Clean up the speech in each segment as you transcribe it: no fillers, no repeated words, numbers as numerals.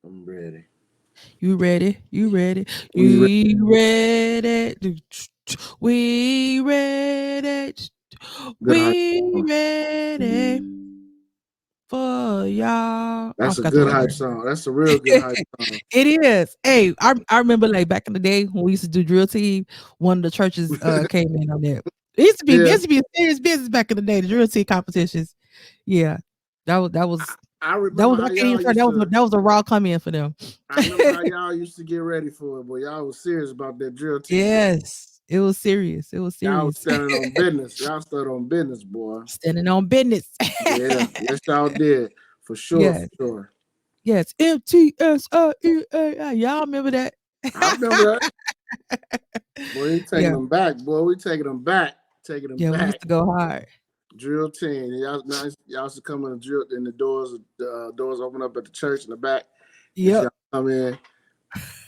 I'm ready. You ready? You ready? We ready. You ready? We ready? Good hype We song. ready for y'all. I That's a forgot the good hype word. song. That's a real good hype song. It is. Hey, I remember like back in the day when we used to do drill team, one of the churches came in on that. It Yeah, used to be serious business back in the day, the drill team competitions. Yeah. That was that I, was I that remember was how I can't even y'all front. used to. That was a raw come in for them. I remember how y'all used to get ready for it, boy. Y'all was serious about that drill team. Yes. It was serious. It was Y'all was serious. standing on business. Y'all stood on business, boy. Standing on business. Yeah, yes, y'all did for sure, for Yes. sure. Yes. MTSEA. Y'all remember that? I remember that. Boy, we taking Yeah. them back, boy. We taking them back, taking them Yeah. We used back. to go hard. Drill team. Y'all, nice. Y'all used to come in the drill, and the doors, doors open up at the church in the back. And Yep. y'all come in.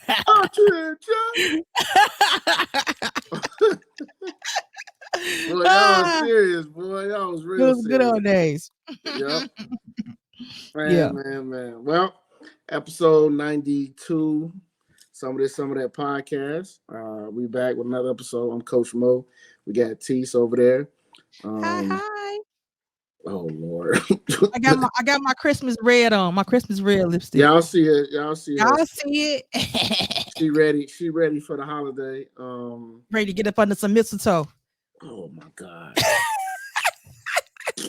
Attention! Boy, y'all was Ah, serious, boy. Y'all was it real was good serious. old days. Yep. Yeah. Man. Well, episode 92. Some of that podcast. We back with another episode. I'm Coach Mo. We got Tease over there. Hi, Um, hi. oh Lord. I got my Christmas red on. My Christmas red lipstick. Y'all see it. Y'all see her. Y'all see it? She ready. She ready for the holiday. Ready to get up under some mistletoe. Oh my God.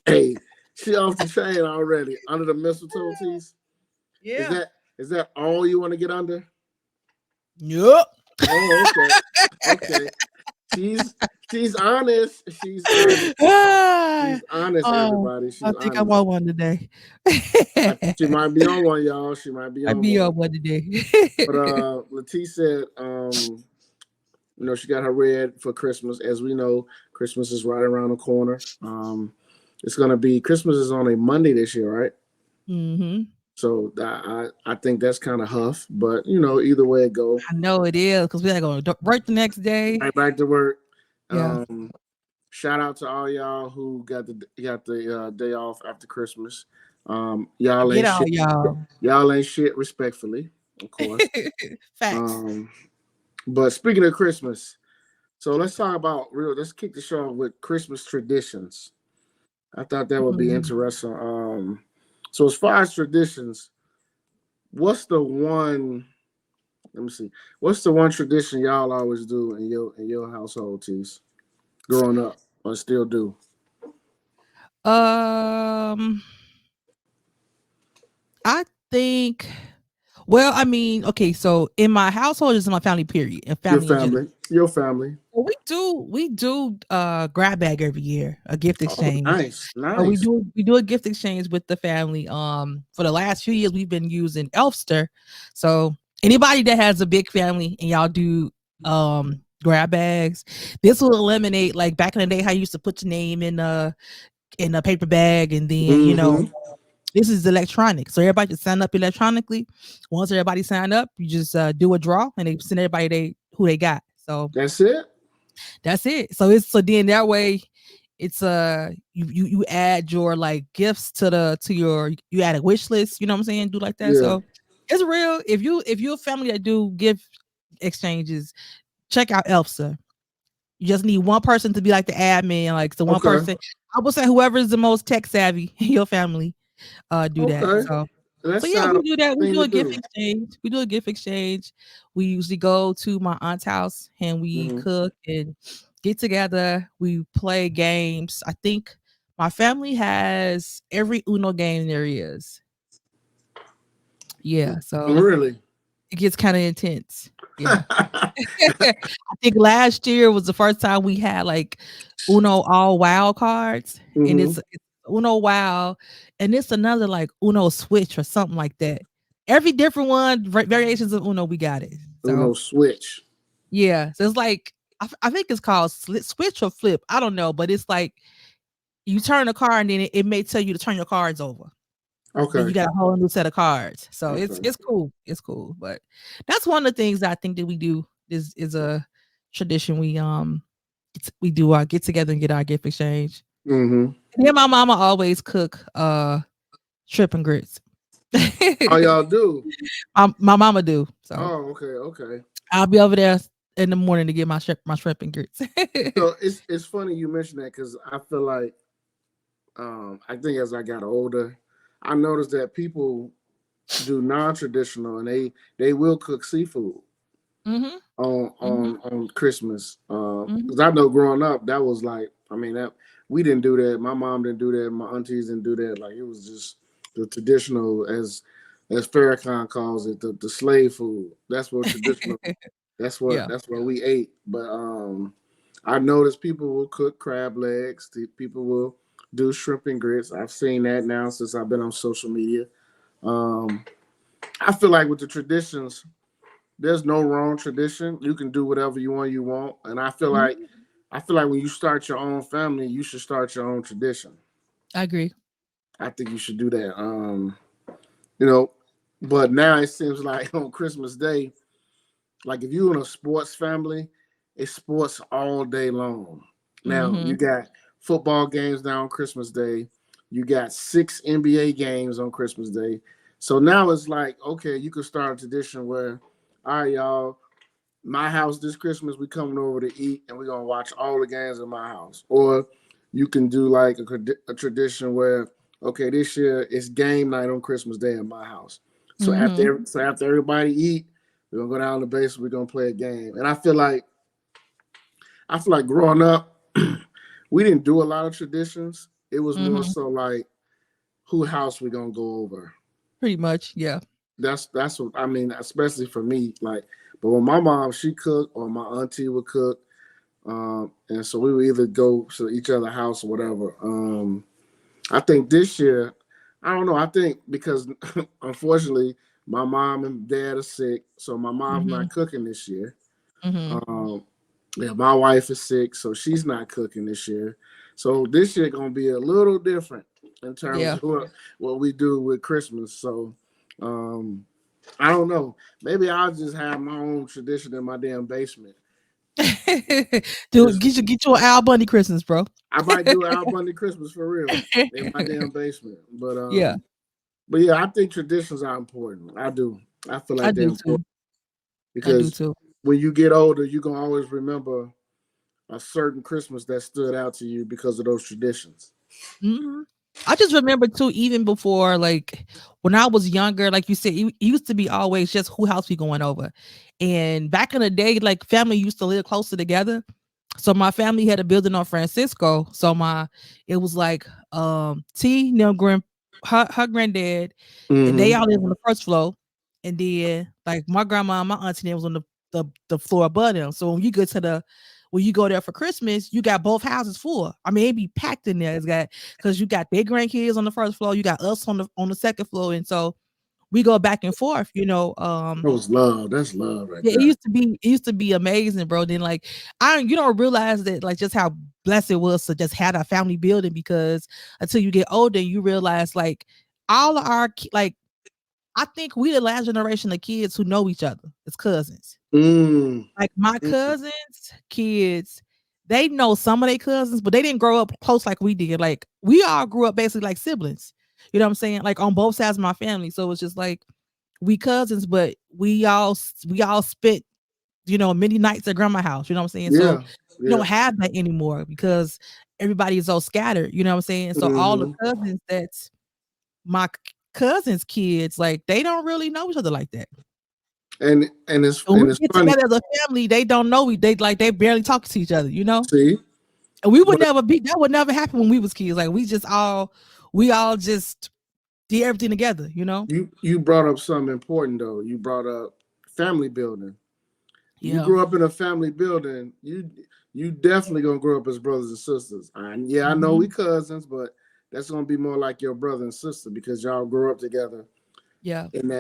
Hey, she off the chain already. Under the mistletoe tease. Is Yeah. that is that all you want to get under? Yep. Oh, okay. Okay. She's she's honest. She's honest. Ah, She's honest, oh, everybody. I She's think I'm honest. on one today. She might be on one, y'all. She might be I on be one. on one today. But Latif said, she got her red for Christmas. As we know, Christmas is right around the corner. It's gonna be Christmas is on a Monday this year, right? hmm So I think that's kind of huff, but either way it go, I know it is because we gotta go to work the next day. right back to work. Yeah, Um, Shout out to all y'all who got the day off after Christmas. Y'all get ain't out, shit. y'all. Y'all ain't shit. Respectfully, of course. Facts. Um, but speaking of Christmas, so let's talk about real. Let's kick the show off with Christmas traditions. I thought that would be Mhm. interesting. So as far as traditions, what's the one? Let me see. What's the one tradition y'all always do in your household, Tees? Growing up, or still do? Um, I think. Well, I mean, okay, so in my household is my family, period, and Your family in general. family. Your family. Well, we do grab bag every year, a gift Oh, exchange. nice, So we nice. do we do a gift exchange with the family. For the last few years we've been using Elfster. So anybody that has a big family and y'all do grab bags, this will eliminate like back in the day how you used to put your name in a paper bag and then Mm-hmm. this is electronic. So everybody can sign up electronically. Once everybody sign up, you just do a draw and they send everybody who they got. So That's it. that's it. So then that way it's you add your like gifts to your you add a wish list, you know what I'm saying? Do like that. Yeah. So it's real. If you're a family that do gift exchanges, check out Elfsa. You just need one person to be like the admin, like the one Okay. person. I would say whoever is the most tech savvy in your family, do that. Okay. That So yeah, sounds we do that. We thing do to a gift do. exchange. We do a gift exchange. We usually go to my aunt's house and we Mm-hmm. cook and get together. We play games. I think my family has every Uno game there is. Yeah, so Really. it gets kind of intense. Yeah. I think last year was the first time we had like Uno all wild cards, and Mm-hmm. it's Uno wild, and it's another like Uno switch or something like that. Every different one variations of Uno, we got it. So Uno switch. yeah, so it's like I think it's called switch or flip. I don't know, but it's like you turn a card and then it may tell you to turn your cards over. Then you Okay. got a whole new set of cards. So it's Okay. it's cool. It's cool. But that's one of the things that I think that we do is a tradition. We do our get together and get our gift exchange. Mm-hmm. And then my mama always cook shrimp and grits. Oh, y'all do. My mama do. So Oh, okay, okay. I'll be over there in the morning to get my shrimp and grits. So it's funny you mentioned that because I feel like I think as I got older, I noticed that people do non-traditional and they will cook seafood Mhm. on Mhm. Christmas. Mhm. Because I know growing up that was like, I mean, that we didn't do that. My mom didn't do that. My aunties didn't do that. Like it was just the traditional, as Farrakhan calls it, the slave food. That's what traditional. Yeah. That's what we ate. But I noticed people will cook crab legs. People will do shrimp and grits. I've seen that now since I've been on social media. Um, I feel like with the traditions, there's no wrong tradition. You can do whatever you want. And Mhm. I feel like when you start your own family, you should start your own tradition. I agree. I think you should do that. You know, but now it seems like on Christmas Day, like if you're in a sports family, it's sports all day long. Now you Mhm. got football games now on Christmas Day. You got 6 NBA games on Christmas Day. So now it's like, okay, you could start a tradition where, all right, y'all, my house this Christmas, we coming over to eat and we're gonna watch all the games in my house. Or you can do like a tradition where, okay, this year it's game night on Christmas Day in my house. Mhm. So after everybody eat, we're gonna go down to the basement, we're gonna play a game. And I feel like growing up, we didn't do a lot of traditions. It was more Mhm. so like who house we gonna go over. Pretty much. Yeah. That's what I mean, especially for me. Like, but when my mom she cooked or my auntie would cook, and so we would either go to each other's house or whatever. I think this year, I don't know. I think because unfortunately my mom and dad are sick, so my mom's Mhm. not cooking this year. Mhm. Um, yeah, my wife is sick, so she's not cooking this year. So this year gonna be a little different in terms Yeah. of what we do with Christmas. So um, I don't know. Maybe I'll just have my own tradition in my damn basement. Dude, Just get you an Al Bundy Christmas, bro. I might do Al Bundy Christmas for real in my damn basement. Yeah, But yeah, I think traditions are important. I do. I feel I like they're do important too. I do because too. when you get older, you're gonna always remember a certain Christmas that stood out to you because of those traditions. Mhm. I just remember too, even before, like when I was younger, like you said, it used to be always just who house we going over. And back in the day, like family used to live closer together. So my family had a building on Francisco. So it was like T, her granddad, and they Mm-hmm. all live on the first floor. And then like my grandma and my auntie was on the floor above them. So when you go there for Christmas, you got both houses full. I mean, it be packed in there. It's got because you got their grandkids on the first floor, you got us on the second floor, and so we go back and forth. That was love. That's love right Yeah, there. it used to be amazing, bro. Then like you don't realize that like just how blessed it was to just have a family building because until you get older, you realize like all of like I think we the last generation of kids who know each other as cousins. Mm. Like my Mm. cousins, kids, they know some of their cousins, but they didn't grow up close like we did. Like we all grew up basically like siblings. You know what I'm saying? Like on both sides of my family. So it's just like we cousins, but we all spent many nights at grandma's house. You know what I'm saying? So Yeah. we Yeah. don't have that anymore because everybody is so scattered. You know what I'm saying? So all the Mm-hmm. cousins that's my cousins' kids, like they don't really know each other like that. When we And it's get funny. together as a family, they don't know they like they barely talk to each other, you know? See, And we would but never be that would never happen when we was kids. Like we all just did everything together, you know? you brought up something important though. You brought up family building. You Yeah. grew up in a family building. You definitely gonna grow up as brothers and sisters. And yeah, I know we Mhm. cousins, but that's gonna be more like your brother and sister because y'all grew up together. Yeah. And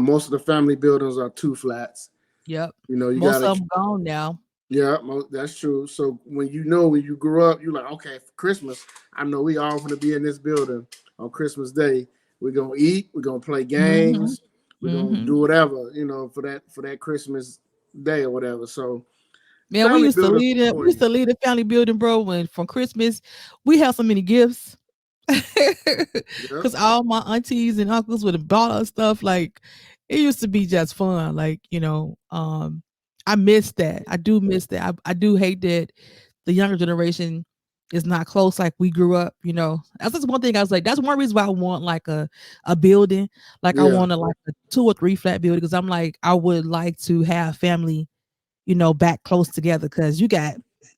most of the family buildings are two flats. Yep. You Most gotta of them gone now. Yeah, that's true. So when you grew up, you're like, okay, for Christmas, I know we all gonna be in this building on Christmas Day. We're gonna eat, we're gonna play Mhm. games, we're gonna Mhm. do whatever, for that Christmas day or whatever. So Man, family building is we used important. to lead the family building, bro, when from Christmas, we have so many gifts. Yep. Because all my aunties and uncles would have bought us stuff. Like it used to be just fun. Like, I miss that. I do miss that. I do hate that the younger generation is not close like we grew up. That's just one thing I was like, that's one reason why I want like a building. Like I Yeah. want to like a 2 or 3 flat building because I'm like, I would like to have family, back close together because you got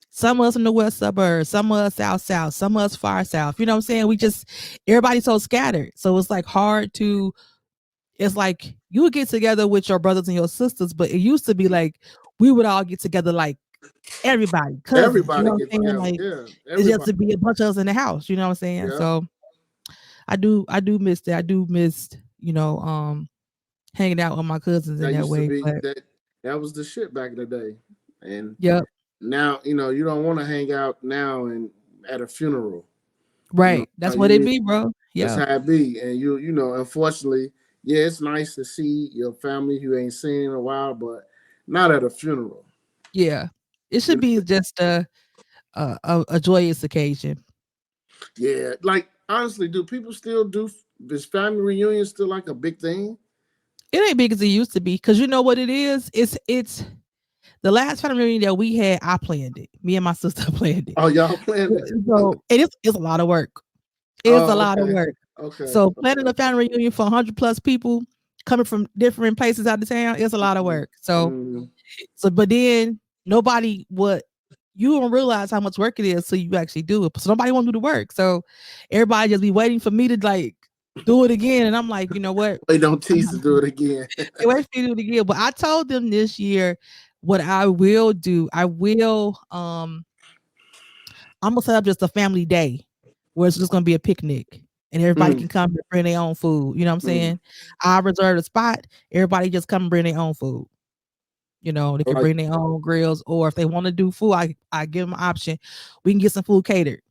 some of us in the west suburbs, some of us south, some of us far south. You know what I'm saying? Everybody's so scattered. So it's like hard to, it's like you would get together with your brothers and your sisters, but it used to be like we would all get together like everybody, cousins. You know Everybody what get I'm saying? together. Like Yeah. it's just Everybody. to be a bunch of us in the house. You know what I'm saying? Yeah. So I do miss that. I do miss, hanging out with my cousins in That that used to way. be But that was the shit back in the day. And yep, now, you don't want to hang out now and at a funeral. right. How That's what you it need be, bro. that's Yeah. how it be. And unfortunately, yeah, it's nice to see your family you ain't seen in a while, but not at a funeral. Yeah. It You should know? be just a joyous occasion. Yeah. Like honestly, do people still do this family reunion still like a big thing? It ain't big as it used to be because you know what it is. It's the last family reunion that we had. I planned it. Me and my sister planned it. Oh, y'all planned it. So it's a lot of work. It's a Oh, lot of okay. work. Okay. So planning a family reunion for 100 plus people coming from different places out of town is a lot of work. So Mm, but then nobody would. You don't realize how much work it is till you actually do it. So nobody want to do the work. So everybody just be waiting for me to like do it again. And I'm like, you know what? Wait, don't I'm tease not to do it again. they wait for me to do it again. But I told them this year what I will do. I'm gonna set up just a family day where it's just gonna be a picnic and everybody Mm, can come and bring their own food. You know what I'm mm. saying? I reserve a spot. Everybody just come and bring their own food. They can Like bring their own grills, or if they want to do food, I give them an option. We can get some food catered.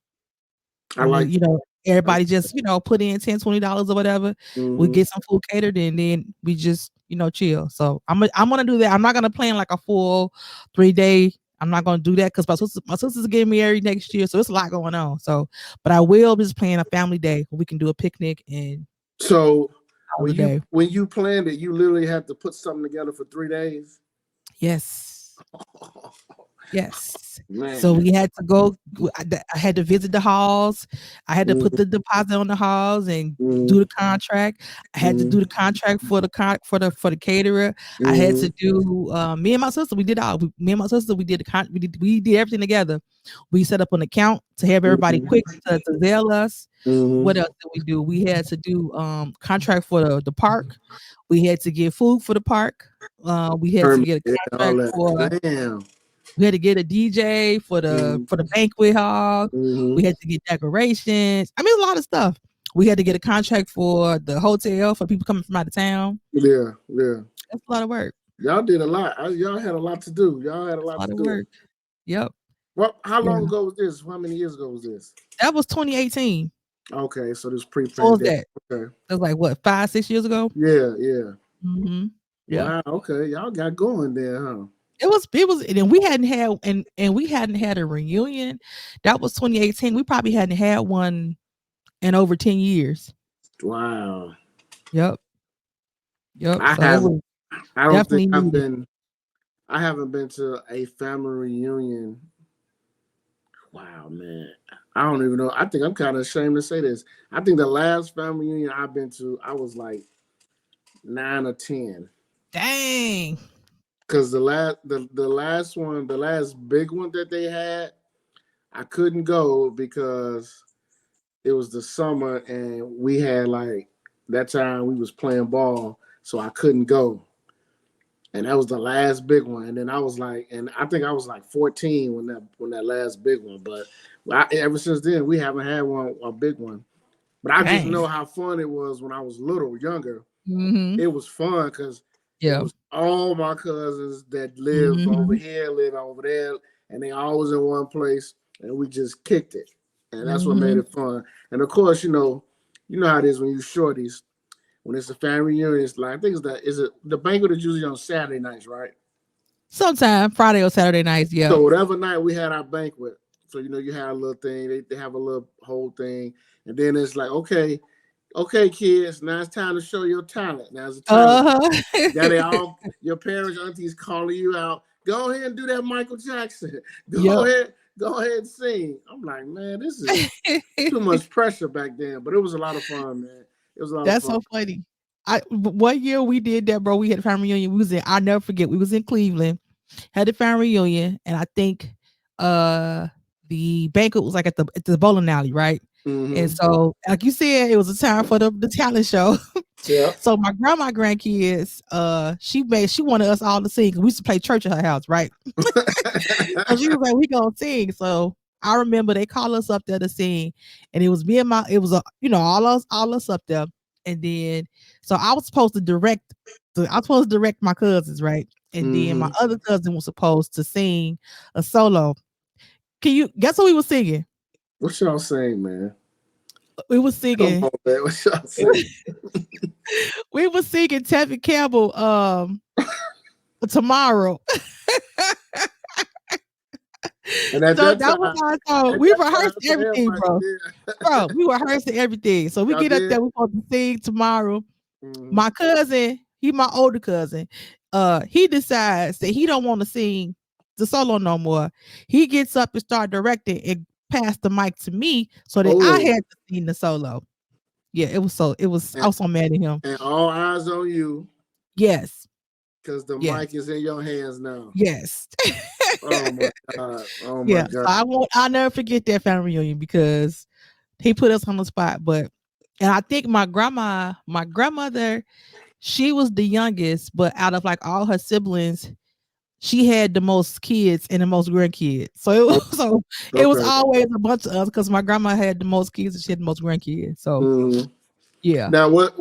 I like that. Everybody just, put in $10, $20 or whatever. We Mm-hmm. get some food catered and then we just, chill. So I'm gonna do that. I'm not gonna plan like a full 3 day. I'm not gonna do that because my sister's getting married next year, so it's a lot going on. So, but I will just plan a family day where we can do a picnic and So all the when you day. when you planned it, you literally had to put something together for 3 days. Yes. Yes. So Man. we had to go. I had to visit the halls. I had to put Mm-hmm. the deposit on the halls and Mm-hmm. do the contract. I had to do the contract for the caterer. I had Mm-hmm. to do. Me and my sister, we did all. Me and my sister, we did we did everything together. We set up an account to have everybody Mm-hmm. quick to Zelle us. What Mm-hmm. else did we do? We had to do contract for the park. We had to get food for the park. We had to Permit, get a yeah, all contract for that. Damn. we had to get a DJ for the Mm-hmm. for the banquet hall. Mm-hmm. We had to get decorations. I mean, a lot of stuff. We had to get a contract for the hotel for people coming from out of town. Yeah, yeah. That's a lot of work. Y'all did a lot. Y'all had a lot to do. Y'all had a That's a lot lot to of do. work. Yep. Well, how Yeah. long ago was this? How many years ago was this? That was 2018. Okay, so this What was pre-pandemic. that? Okay. That was like what, 5, 6 years ago? Yeah, yeah. Mm-hmm. Yeah. Wow. Okay, y'all got going there, huh? It was, and we hadn't had and we hadn't had a reunion. That was 2018. We probably hadn't had one in over 10 years. Wow. Yep. Yep. I So it haven't. was I don't think definitely I've needed. been. I haven't been to a family reunion. Wow, man. I don't even know. I think I'm kind of ashamed to say this. I think the last family reunion I've been to, I was like 9 or 10. Dang. Cause the last one, the last big one that they had, I couldn't go because it was the summer and we had like that time we was playing ball, so I couldn't go. And that was the last big one. And then I was like, and I think I was like 14 when that last big one. But ever since then, we haven't had a big one. But I just Dang. know how fun it was when I was little, younger. Mhm. It was fun because it Yeah. was all my cousins that lived over Mhm. here, live over there, and they always in one place, and we just kicked it. And that's what made Mhm. it fun. And of course, you know how it is when you shorties. When it's a family reunion, it's like I think the banquet is usually on Saturday nights, right? Sometime Friday or Saturday nights. Yeah. So whatever night we had our banquet, so you had a little thing. They have a little whole thing. And then it's like, okay, kids, now it's time to show your talent. Now it's the time. Now they all, your parents, aunties calling you out. Go ahead and do that Michael Jackson. Go ahead and sing. I'm like, man, this is too much pressure back then. But it was a lot of fun, man. It was a lot of fun. That's so funny. One year we did that, bro. We had a family reunion. I'll never forget. We was in Cleveland, had a family reunion, and I think the banquet was like at the bowling alley, right? Mm-hmm. And so, like you said, it was a time for the talent show. Yeah. So my grandkids, she wanted us all to sing. We used to play church at her house, right? So she was like, "We gonna sing." So I remember they called us up there to sing, and it was me and all us up there. And then, so I was supposed to direct. My cousins, right? And then my other cousin was supposed to sing a solo. Can you guess what we were singing? What y'all saying, man? We were singing. Come on, man. What y'all saying? We were singing Tevin Campbell, Tomorrow. And at So that was time, our song. We rehearsed everything, bro. Bro, we rehearsed everything. So we Y'all get up did? there, we're supposed to sing Tomorrow. My cousin, he my older cousin, he decides that he don't want to sing the solo no more. He gets up and start directing and pass the mic to me so that I had to sing the solo. Yeah, I was so mad at him. And all eyes on you. Yes. Because the mic is in your hands now. Yes. Oh my God. Oh my God. So I'll never forget that family reunion because he put us on the spot. And I think my grandmother, she was the youngest, but out of like all her siblings, she had the most kids and the most grandkids. So it was always a bunch of us because my grandma had the most kids and she had the most grandkids. So yeah. Now, what?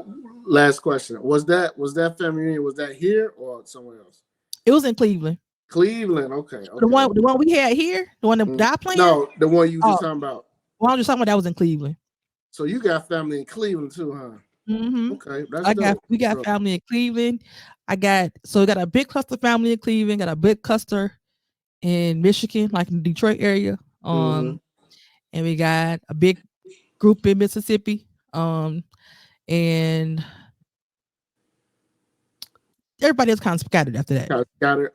Last question: Was that family reunion? Was that here or somewhere else? It was in Cleveland. Cleveland, okay. The one we had here, the one that I playing. No, the one you just talking about. Well, I'm just talking about that was in Cleveland. So you got family in Cleveland too, huh? Mm-hmm. Okay, that's we got family in Cleveland. We got a big cluster family in Cleveland. Got a big cluster in Michigan, like in the Detroit area. And we got a big group in Mississippi. And everybody else kind of scattered after that. Scattered.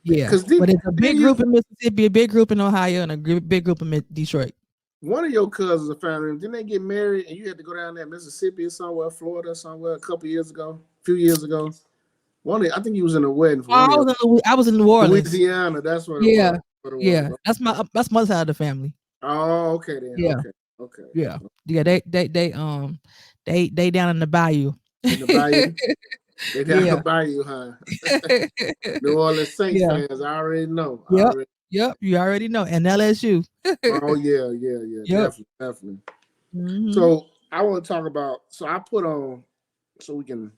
Yeah, but it's a big group in Mississippi, a big group in Ohio, and a big group in Detroit. One of your cousins are family. Didn't they get married and you had to go down there Mississippi or somewhere, Florida somewhere a few years ago? I think he was in a wedding. I was in New Orleans, Louisiana. That's what. Yeah. That's my side of the family. Oh, okay then. Yeah. Okay. Yeah. They down in the bayou. In the bayou. They down in the bayou, huh? New Orleans Saints fans. I already know. Yep. You already know. And LSU. Oh yeah. Definitely. Mm-hmm. So I want to talk about. So I put on, so we can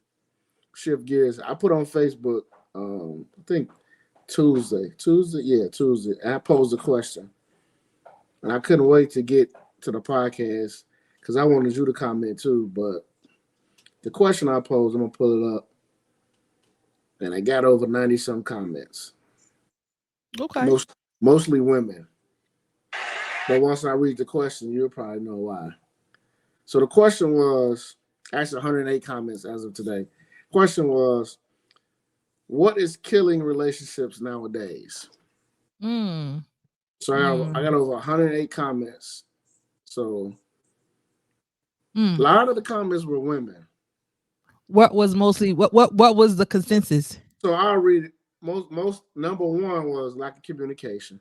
shift gears. I put on Facebook. I think Tuesday. And I posed a question, and I couldn't wait to get to the podcast because I wanted you to comment too. But the question I posed, I'm gonna pull it up, and I got over 90-some comments. Okay. Mostly women. But once I read the question, you'll probably know why. So the question was, actually 108 comments as of today. Question was, what is killing relationships nowadays? So I got over 108 comments. So a lot of the comments were women. What was was the consensus? So I'll read it. Most number one was lack of communication.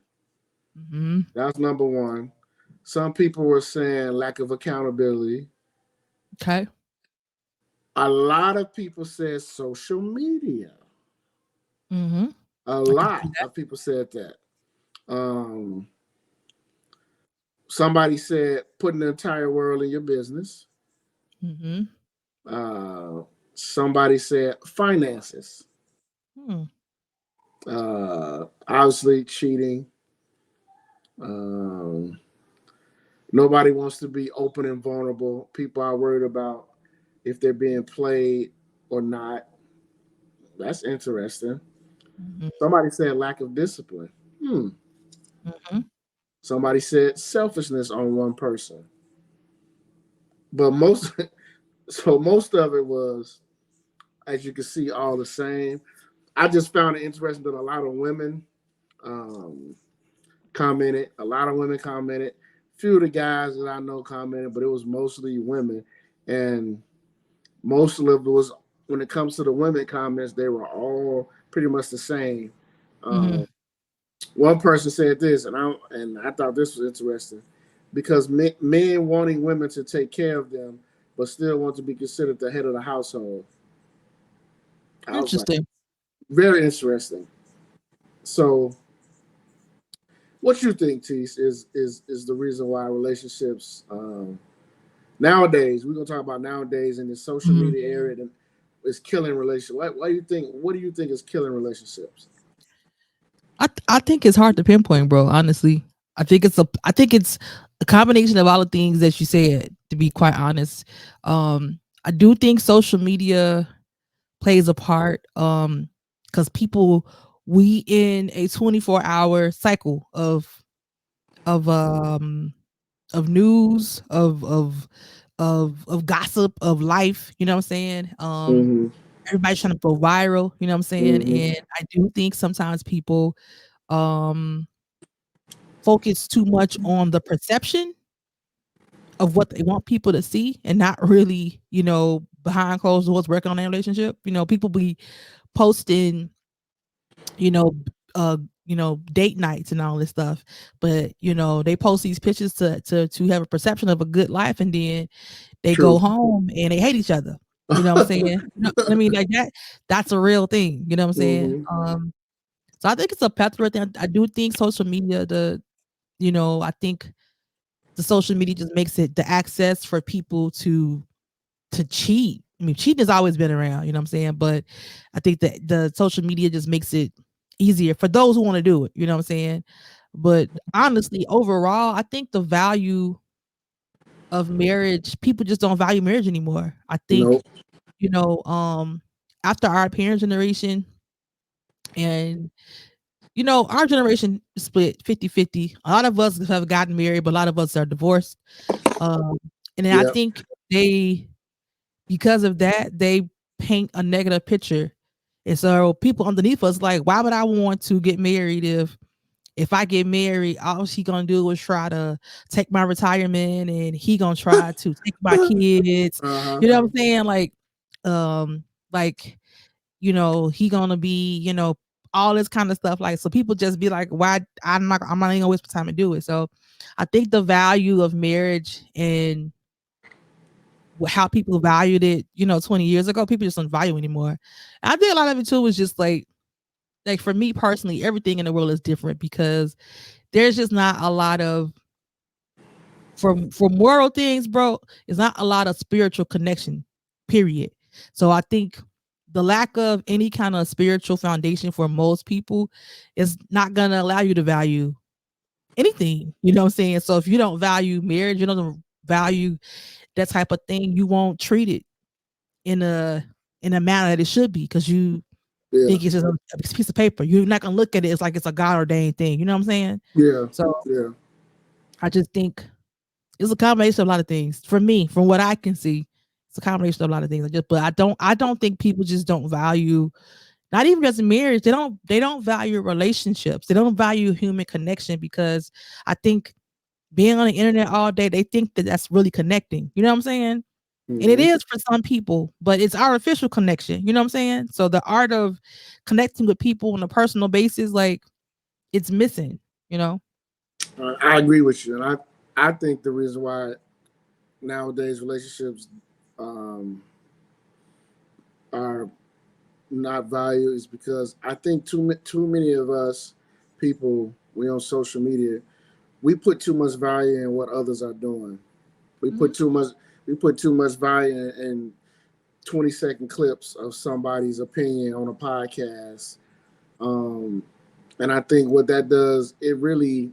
Mm-hmm. That's number one. Some people were saying lack of accountability. Okay. A lot of people said social media. Mm-hmm. A lot of people said that. Somebody said putting the entire world in your business. Mm-hmm. Somebody said finances. Obviously cheating. Nobody wants to be open and vulnerable. People are worried about if they're being played or not. That's interesting. Mm-hmm. Somebody said lack of discipline. Mm-hmm. Somebody said selfishness on one person. but most so most of it was, as you can see, all the same. I just found it interesting that a lot of women um, commented. A lot of women commented. Few of the guys that I know commented, but it was mostly women, and most of it was, when it comes to the women comments, they were all pretty much the same. Mm-hmm. Um, One person said this, and I thought this was interesting, because men wanting women to take care of them, but still want to be considered the head of the household. I was like, Interesting. very interesting. So, what you think, Tease, is the reason why relationships nowadays? We're gonna talk about nowadays in the social Mm-hmm. media area that is killing relationships. Why do you think? What do you think is killing relationships? I think it's hard to pinpoint, bro. Honestly, I think it's a combination of all the things that you said. To be quite honest, I do think social media plays a part. Because people, we in a 24-hour cycle of um of news, of gossip, of life. You know what I'm saying? Mm-hmm. Everybody's trying to go viral. You know what I'm saying? Mm-hmm. And I do think sometimes people um focus too much on the perception of what they want people to see and not really, behind closed doors working on their relationship. People be posting, you know, uh, date nights and all this stuff, but they post these pictures to have a perception of a good life, and then they go True. home and they hate each other. You know what I'm saying? I mean, like that's a real thing. You know what I'm saying? Mm-hmm. So I think it's a plethora thing. I do think social media, I think the social media just makes it the access for people to cheat. I mean, cheating has always been around, you know what I'm saying? But I think that the social media just makes it easier for those who want to do it, you know what I'm saying? But honestly, overall, I think the value of marriage, people just don't value marriage anymore. I think, Nope. you know, um, after our parents' generation and our generation split 50-50. A lot of us have gotten married, but a lot of us are divorced. Um, and then I Yep. think because of that, they paint a negative picture. And so people underneath us like, why would I want to get married if I get married, all he gonna do is try to take my retirement and he gonna try to take my kids. Uh-huh. You know what I'm saying? Um, like, he gonna be, all this kind of stuff. Like, so people just be like, why I'm not even gonna waste my time to do it. So I think the value of marriage and how people valued it, 20 years ago, people just don't value anymore. I think a lot of it too was just like for me personally, everything in the world is different because there's just not a lot of for moral things, bro. It's not a lot of spiritual connection, period. So I think the lack of any kind of spiritual foundation for most people is not gonna allow you to value anything. You know what I'm saying? So if you don't value marriage, you don't value that type of thing, you won't treat it in a manner that it should be because you Yeah. think it's just a piece of paper. You're not gonna look at it as like it's a God ordained thing. You know what I'm saying? Yeah. So Yeah. I just think it's a combination of a lot of things. For me, from what I can see, it's a combination of a lot of things. But I don't think people just don't value, not even just marriage. They don't value relationships. They don't value human connection because I think being on the internet all day, they think that that's really connecting. You know what I'm saying? And it Mm-hmm. is for some people, but it's artificial connection. You know what I'm saying? So the art of connecting with people on a personal basis, like it's missing, you know? I agree with you, and I think the reason why nowadays relationships um, are not valued is because I think too many of us people, we on social media, we put too much value in what others are doing. We Mhm. put too much we put too much value in 20-second clips of somebody's opinion on a podcast. Um, and I think what that does, it really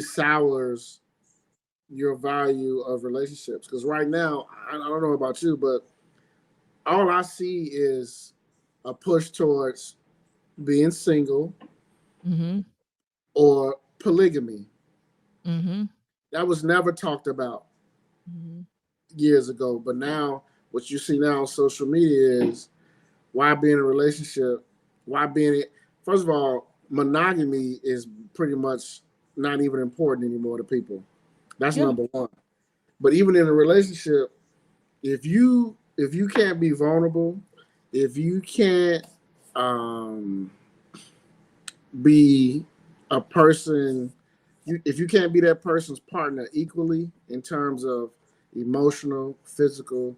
sours your value of relationships. Because right now, I don't know about you, but all I see is a push towards being single Mhm. or polygamy. Mhm. That was never talked about Mhm. years ago. But now, what you see now on social media is why be in a relationship? Why be in it? First of all, monogamy is pretty much not even important anymore to people. That's Yeah. number one. But even in a relationship, if you can't be vulnerable, if you can't um, be a person, if you can't be that person's partner equally in terms of emotional, physical,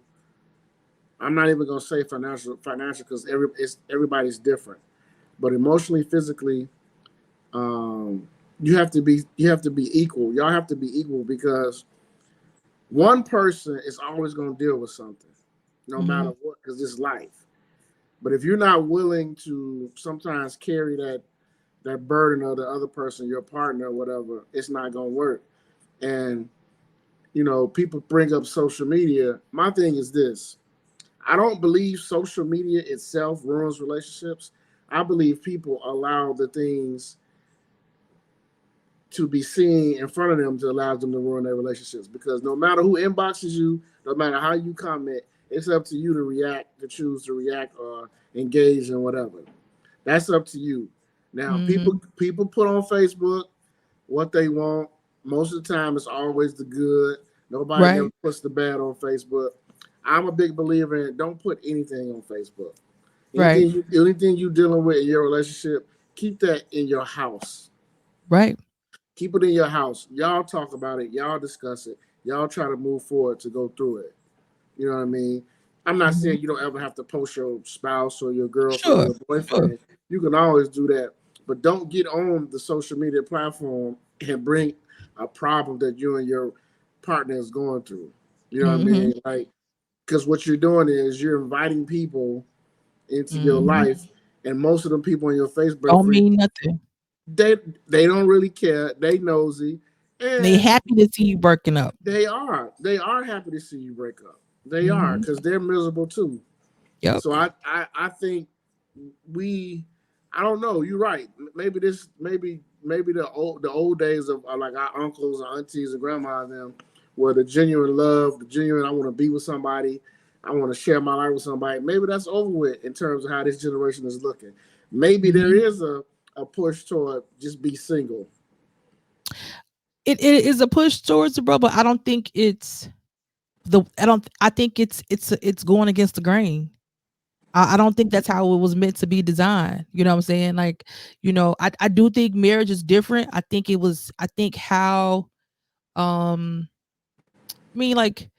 I'm not even gonna say financial because everybody's different. But emotionally, physically, um, you have to be equal. Y'all have to be equal because one person is always gonna deal with something, no matter Mhm. what, because it's life. But if you're not willing to sometimes carry that burden of the other person, your partner, or whatever, it's not gonna work. And people bring up social media. My thing is this: I don't believe social media itself ruins relationships. I believe people allow the things to be seen in front of them to allow them to ruin their relationships. Because no matter who inboxes you, no matter how you comment, it's up to you to react, to choose to react or engage in whatever. That's up to you. Now, Mhm. people put on Facebook what they want. Most of the time, it's always the good. Nobody never Right. puts the bad on Facebook. I'm a big believer in don't put anything on Facebook. Right. Anything you dealing with in your relationship, keep that in your house. Right. Keep it in your house. Y'all talk about it. Y'all discuss it. Y'all try to move forward to go through it. You know what I mean? I'm not Mhm. saying you don't ever have to post your spouse or your girlfriend or Sure. your Sure. boyfriend. You can always do that. But don't get on the social media platform and bring a problem that you and your partner is going through. You know what I Mhm. mean? Like, because what you're doing is you're inviting people into your Mhm. life, and most of them people on your Facebook Don't friend, mean nothing. they they don't really care. They nosy, They and happy to see you breaking up. they are happy to see you break up. They are Mhm. because they're miserable too. Yep. So I think we I don't know. You're right. Maybe the old days of like our uncles and aunties and grandmas and them, where the genuine love, the genuine I want to be with somebody, I want to share my life with somebody. Maybe that's over with in terms of how this generation is looking. Maybe there Mhm. is a push toward just be single. It is a push towards the bro, but I don't think it's I think it's going against the grain. I don't think that's how it was meant to be designed. You know what I'm saying? Like, I do think marriage is different. I think how I mean, like,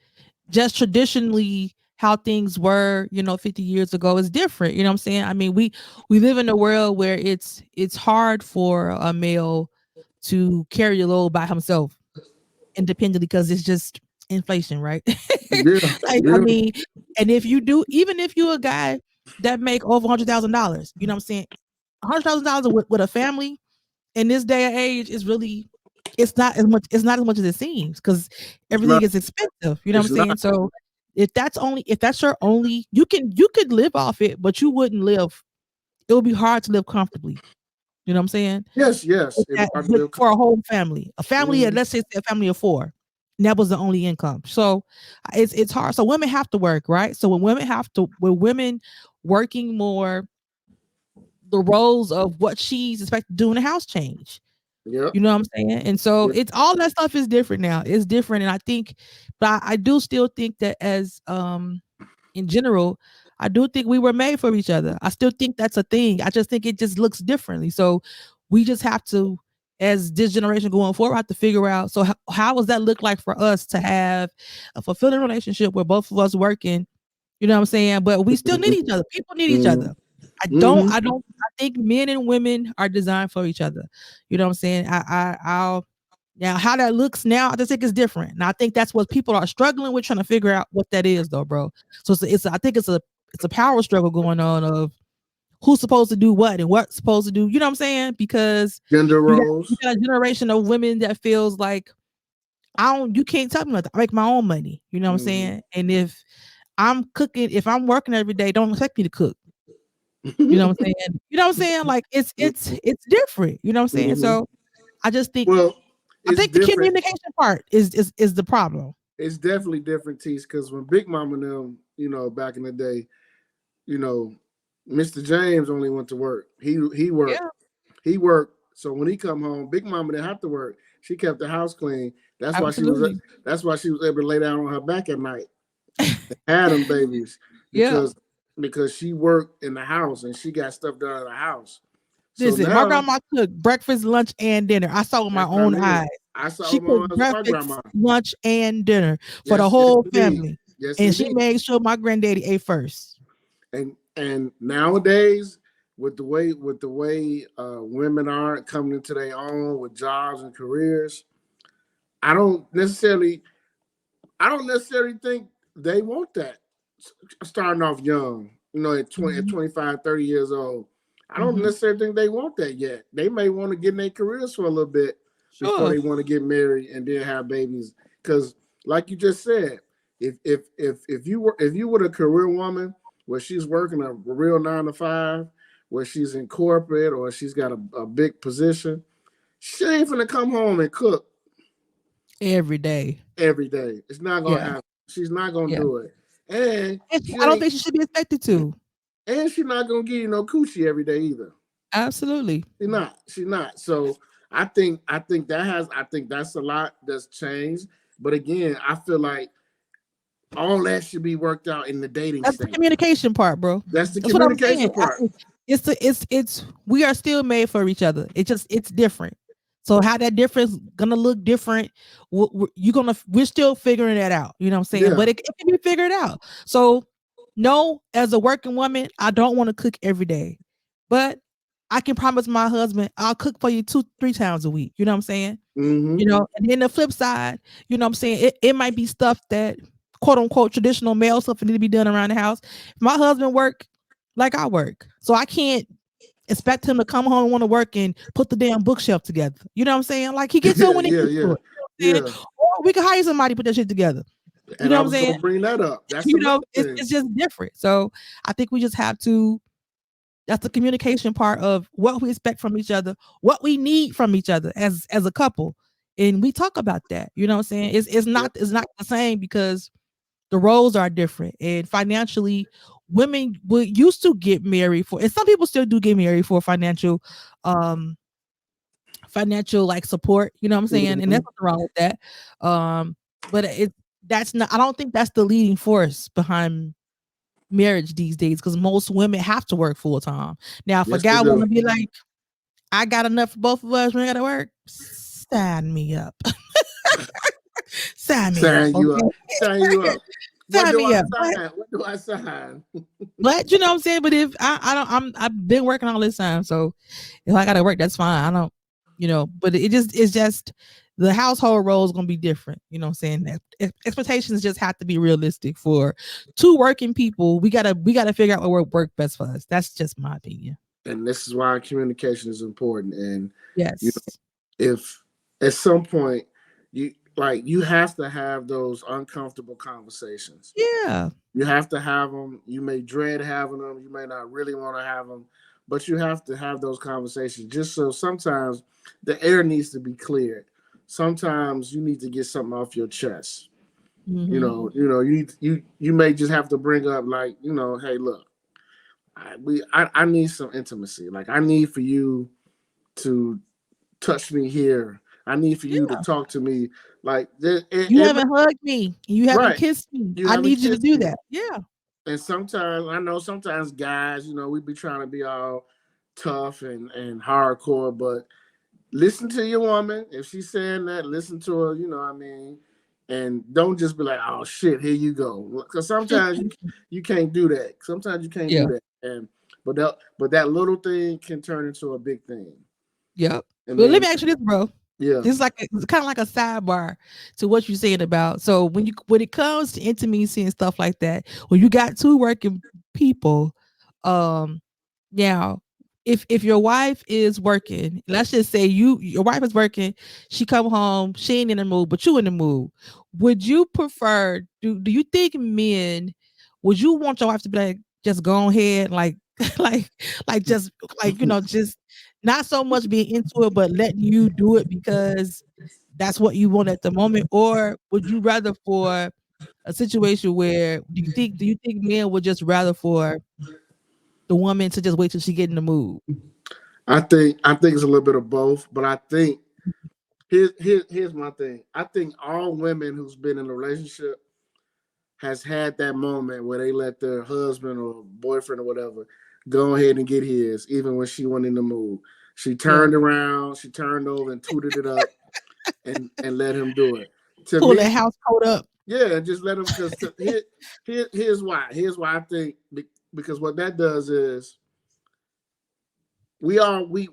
just traditionally how things were, 50 years ago is different. You know what I'm saying? I mean, we live in a world where it's hard for a male to carry a load by himself independently because it's just inflation, right? Yeah, Like, I yeah. mean, and if you do, even if you're a guy that make over $100,000, you know what I'm saying? $100,000 with a family in this day and age is really it's not as much as it seems because It's not. everything is expensive. You know what I'm It's saying? not. So if that's your only you could live off it, but you wouldn't live. It would be hard to live comfortably. You know what I'm saying? Yes, yes. With It'd be that, hard to with, live. for a whole family, Mhm. let's say a family of four, and that was the only income. So it's hard. So women have to work, right? So when women working more, the roles of what she's expected to do in the house change. Yep. You know what I'm saying? And so Yep. it's all that stuff is different now. It's different. And I think, but I do still think that as in general, I do think we were made for each other. I still think that's a thing. I just think it just looks differently. So we just have to, as this generation going forward, have to figure out. So how does that look like for us to have a fulfilling relationship where both of us working, you know what I'm saying? But we still need each other. People need each Mm-hmm. other. Mm-hmm. I think men and women are designed for each other. You know what I'm saying? I'll now how that looks now, I just think it's different. And I think that's what people are struggling with trying to figure out what that is though, bro. So I think it's a power struggle going on of who's supposed to do what and what's supposed to do. You know what I'm saying? Because Gender you roles. got a generation of women that feels like you can't tell me nothing. I make my own money. You know what I'm Mm-hmm. saying? And if I'm working every day, don't expect me to cook. You know what I'm saying? You know what I'm saying? Like it's different. You know what I'm saying? Mm-hmm. So I just think Well, I it's think the different. communication part is the problem. it's definitely different, Tease, because when Big Mama and them, back in the day, you know, Mr. James only went to work. He worked. Yeah, He worked. So when he come home, Big Mama didn't have to work. She kept the house clean. That's why she was. absolutely. That's why she was able to lay down on her back at night, had them babies, Yeah. because she worked in the house and she got stuff done in the house. So Listen, my now grandma cooked breakfast, lunch, and dinner. I saw with my that's what I own mean. eyes. I saw She my cooked my breakfast, grandma. lunch, and dinner for the Yes, whole indeed. family. Yes, And she indeed. made sure my granddaddy ate first. And nowadays, with the way women are coming into their own with jobs and careers, I don't necessarily I don't necessarily think they want that. Starting off young, at 20, at Mhm, 25, 30 years old. I don't mhm. necessarily think they want that yet. They may want to get in their careers for a little bit before Sure. they want to get married and then have babies. Because, like you just said, if you were a career woman where she's working a real 9 to 5, where she's in corporate or she's got a big position, she ain't gonna come home and cook Every day. every day. It's not gonna Yeah. happen. She's not gonna Yeah. do it, and And she I don't ain't, think she should be expected to. and she's not gonna give you no coochie every day either. Absolutely. She's not. She's not. So I think that's a lot that's changed. But again, I feel like all that should be worked out in the dating That's the stage. communication part, bro. That's the That's what I'm saying. communication part. It's we are still made for each other. It's different. So how that difference gonna look different? We're still figuring that out. You know what I'm saying? Yeah. But it can be figured out. So no, as a working woman, I don't want to cook every day, but I can promise my husband I'll cook for you 2-3 times a week. You know what I'm saying? Mm-hmm. And then the flip side, you know what I'm saying? It might be stuff that quote unquote traditional male stuff that need to be done around the house. My husband work like I work. So I can't expect him to come home and want to work and put the damn bookshelf together. You know what I'm saying? Like he gets to Yeah. it when he Yeah. gets to Yeah. it. You know what I'm Yeah. saying? Or we can hire somebody to put that shit together. You And know I what I'm was saying? gonna bring that up. That's another It's thing. it's just different. So I think we just have to that's the communication part of what we expect from each other, what we need from each other as a couple. And we talk about that. You know what I'm saying? Yeah. It's not the same because the roles are different. And financially, women would used to get married for and some people still do get married for um financial like support, you know what I'm saying? And Mm-hmm. there's nothing wrong with that. But that's not I don't think that's the leading force behind marriage these days because most women have to work full time. Now, if a Yes, they guy want do. to be like, I got enough for both of us, we ain't got to work, sign me up. Sign me up. Sign you up. Okay. Sign you up. What Sign do me I up. sign? What do I sign? But you know what I'm saying? But if I don't, I've been working all this time. So if I got to work, that's fine. I don't, but it's just the household role is going to be different. You know what I'm saying? Expectations just have to be realistic for two working people. We gotta figure out what work best for us. That's just my opinion. And this is why communication is important. And you Yes. if at some point you have to have those uncomfortable conversations. Yeah. You have to have them. You may dread having them. You may not really want to have them, but you have to have those conversations. Just so sometimes the air needs to be cleared. Sometimes you need to get something off your chest. Hmm. You may just have to bring up like hey, look, I need some intimacy. Like I need for you to touch me here. I need for you to Yeah. talk to me. Like it, it, You it haven't hugged me. You haven't right. kissed me. You I haven't need you to kissed do me. that. Yeah. And sometimes I know sometimes guys, we be trying to be all tough and hardcore, but listen to your woman. If she's saying that, listen to her, what I mean? And don't just be like, oh shit, here you go. Because sometimes you can't do that. Sometimes you can't do Yeah. that. And but that little thing can turn into a big thing. Yep. And But let then me ask you this, bro. yeah. This is it's kind of like a sidebar to what you're saying about. So when it comes to intimacy and stuff like that, when you got two working people, um, now if your wife is working, let's just say your wife is working, she come home, she ain't in the mood, but you in the mood. Would you prefer? Do you think men? Would you want your wife to be like, just go ahead, like, like, just like just not so much being into it, but letting you do it because that's what you want at the moment, or would you rather for a situation where do you think men would just rather for the woman to just wait till she get in the mood? I think it's a little bit of both, but I think here's my thing. I think all women who's been in a relationship has had that moment where they let their husband or boyfriend or whatever go ahead and get his, even when she wasn't in the mood. She Yeah, turned around, she turned over and tooted it up and let him do it. To pull that me, house coat up. yeah, just let him. Because here's why. Here's why I think because what that does is we are we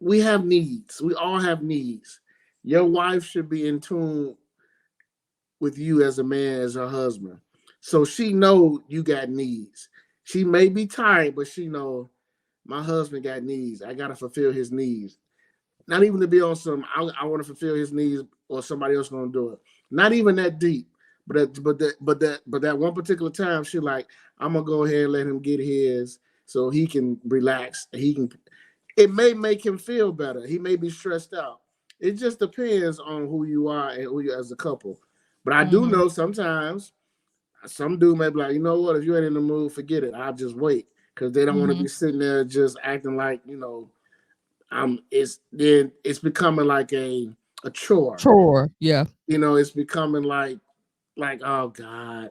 we have needs. We all have needs. Your wife should be in tune with you as a man, as her husband. So she know you got needs. She may be tired, but she know my husband got needs. I gotta fulfill his needs. Not even to be on some. I want to fulfill his needs, or somebody else gonna do it. Not even that deep. But that one particular time, she like, I'm gonna go ahead and let him get his, so he can relax. He can. It may make him feel better. He may be stressed out. It just depends on who you are and who you as a couple. But I do Mhm, know sometimes some dude may be like, you know what, if you ain't in the mood, forget it. I'll just wait. Because they don't want to mhm. be sitting there just acting like, it's becoming like a chore. Chore, yeah. It's becoming like, oh God,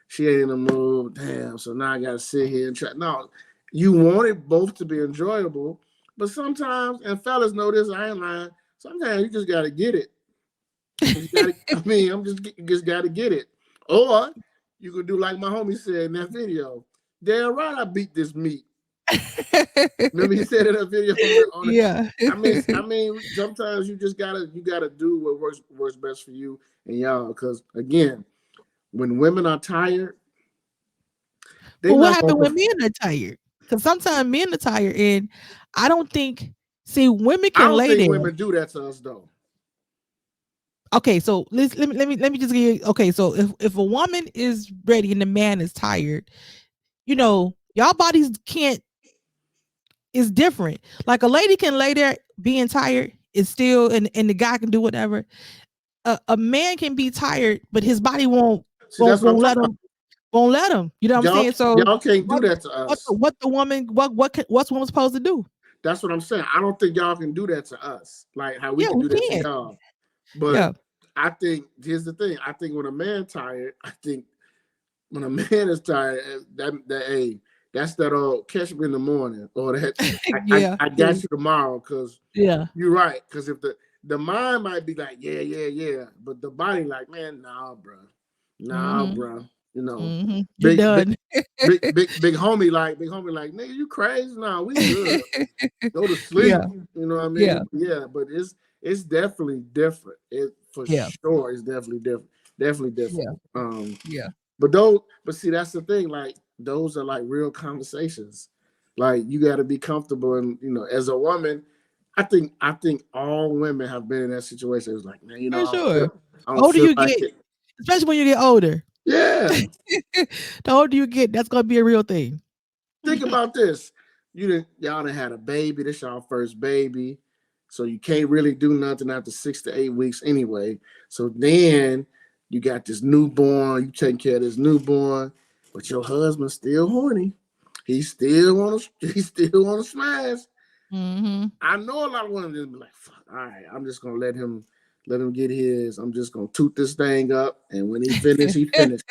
she ain't in the mood. Damn, so now I gotta sit here and try. No, you want it both to be enjoyable, but sometimes, and fellas know this, I ain't lying. Sometimes you just gotta get it. You gotta, I mean, you just gotta get it. Or you could do like my homie said in that video. Damn right, I beat this meat. Remember he said in that video on it. Yeah. I mean, sometimes you gotta do what works best for you and y'all. Because again, when women are tired, they But what not happened gonna. when men are tired? Because sometimes men are tired, and I don't think. See, women I can don't lay think there. women do that to us though. Okay, so let me just give you. Okay, so if a woman is ready and the man is tired, y'all bodies can't. It's different. Like a lady can lay there being tired, it's still, and the guy can do whatever. A man can be tired, but his body won't See, won't that's what I'm won't let talking about. him won't let him. You know what I'm Y'all, saying? So y'all can't do what that to us. what the woman what's woman supposed to do? That's what I'm saying. I don't think y'all can do that to us, like how we Yeah, can we do that to can. y'all. But Yeah. I think here's the thing. I think when a man tired, I think when a man is tired, hey, that's that old catch me in the morning, or that Yeah. I got you tomorrow. Because Yeah. you're right. Because if the mind might be like, yeah, yeah, yeah, but the body like, man, nah, Mhm. bro, you know, Mhm. You're big, big, done. big homie, like, nigga, you crazy? Nah, we good. Go to sleep. Yeah. You know what I Yeah. mean? Yeah, but it's definitely different. It for Yeah. sure is definitely different. Definitely different. Yeah. Yeah. But see, that's the thing. Like those are like real conversations. Like you got to be comfortable, and as a woman, I think all women have been in that situation. It's like, man, For I don't sure. feel, I The don't older feel you like get, it. especially when you get older, Yeah, the older you get, that's gonna be a real thing. think about this. Y'all done had a baby. This y'all first baby, so you can't really do nothing after 6 to 8 weeks anyway. So then you got this newborn. You taking care of this newborn, but your husband's still horny. He still want to. He still want to smash. Mhm. I know a lot of women just be like, "Fuck, all right, I'm just gonna let him get his. I'm just gonna toot this thing up, and when he finish, he finished."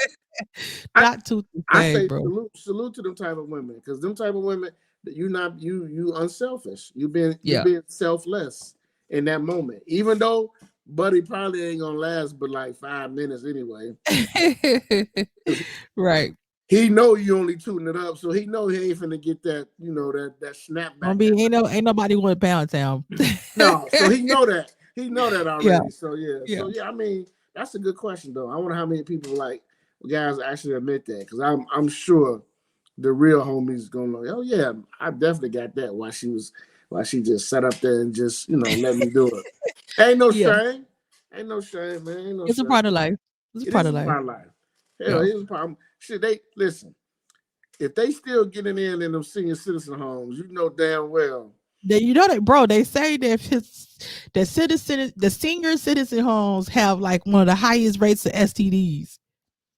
I Not tooth and I thing, say bro. salute to them type of women, because them type of women that you unselfish. You Yeah. being selfless in that moment, even though Buddy probably ain't gonna last but like 5 minutes anyway. Right. He know you only tooting it up, so he know he ain't finna get that Gonna snapback. be ain't nobody going to Pound Town. No, so he know that. He know that Yeah. already. So yeah. Yeah. So yeah, I mean, that's a good question though. I wonder how many people like guys actually admit that, because I'm sure the real homies gonna know. Oh yeah, I definitely got that. Why she just sat up there and just let me do it. Ain't no Yeah. shame. Ain't no shame, man. Ain't no It's a shame. part of life. It's a It part is of a life. part of life. Hell, Yeah. it is a problem. Shit, they listen. If they still getting in them senior citizen homes, you know damn well You know that, bro. They say that the senior citizen homes have like one of the highest rates of STDs.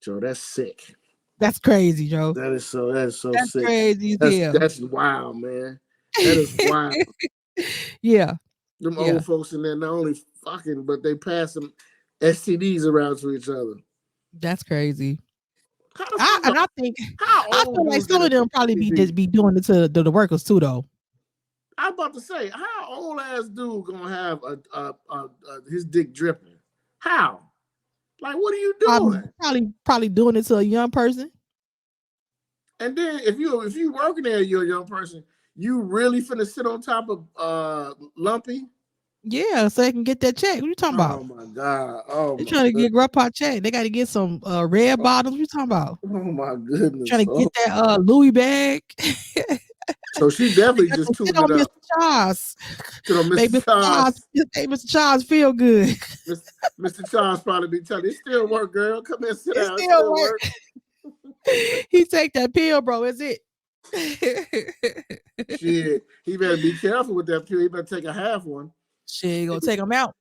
Joe, that's sick. That's crazy, Joe. That is so That's sick. crazy as hell. That's wild, man. That is wild. Yeah, Them yeah. old folks in there not only fucking, but they pass them STDs around to each other. That's crazy. How the I fuck? and I think How I old feel like dudes some get of an them probably STD? be doing it to the workers too, though. I'm about to say, how old ass dude gonna have his dick dripping? How? Like, what are you doing? Probably doing it to a young person. And then if you working there, you're a young person. You really finna sit on top of Lumpy? Yeah, so they can get that check. What you talking about? Oh my god! Oh They my trying to goodness! get grandpa check. They got to get some red bottoms. What you talking about? Oh my goodness! Trying to Oh. get that Louis bag. So she They definitely got just to sit tooting it on Mr. up. Charles. To the Make Mr. Charles. Mr. Charles feel good. Mr. Charles probably be telling it still work, girl. Come here, sit It down. It still still work. work. He take that pill, bro. Is it? Shit, he better be careful with that pill. He better take a half one. Shit, gonna take him out.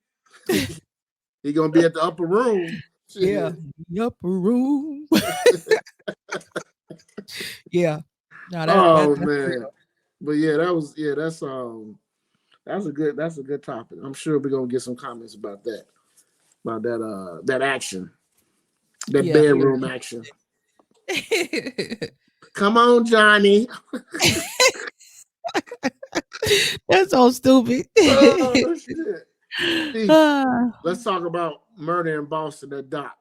He gonna be at the upper room. Shit. Yeah, the upper room. Yeah. No, Oh that's man. real. But yeah, that's a good topic. I'm sure we're gonna get some comments about that. About that action. That Yeah. bedroom action. Come on, Johnny. That's so stupid. Oh shit. Steve, Ah. let's talk about Murder in Boston, that doc.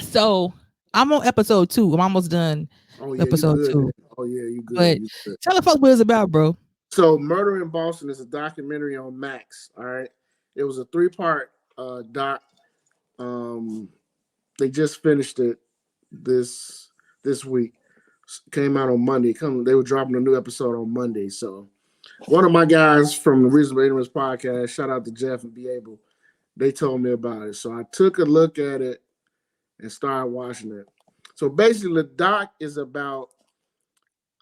So I'm on episode 2. I'm almost done. Oh yeah, you Episode good. 2. Oh yeah, you good. But You good. tell the folks what it's about, bro. So Murder in Boston is a documentary on Max. All right. It was a 3-part doc. They just finished it this week. Came out on Monday. They were dropping a new episode on Monday. So one of my guys from the Reasonable Ignorance podcast, shout out to Jeff and Be Able, they told me about it. So I took a look at it and started watching it. So basically, the doc is about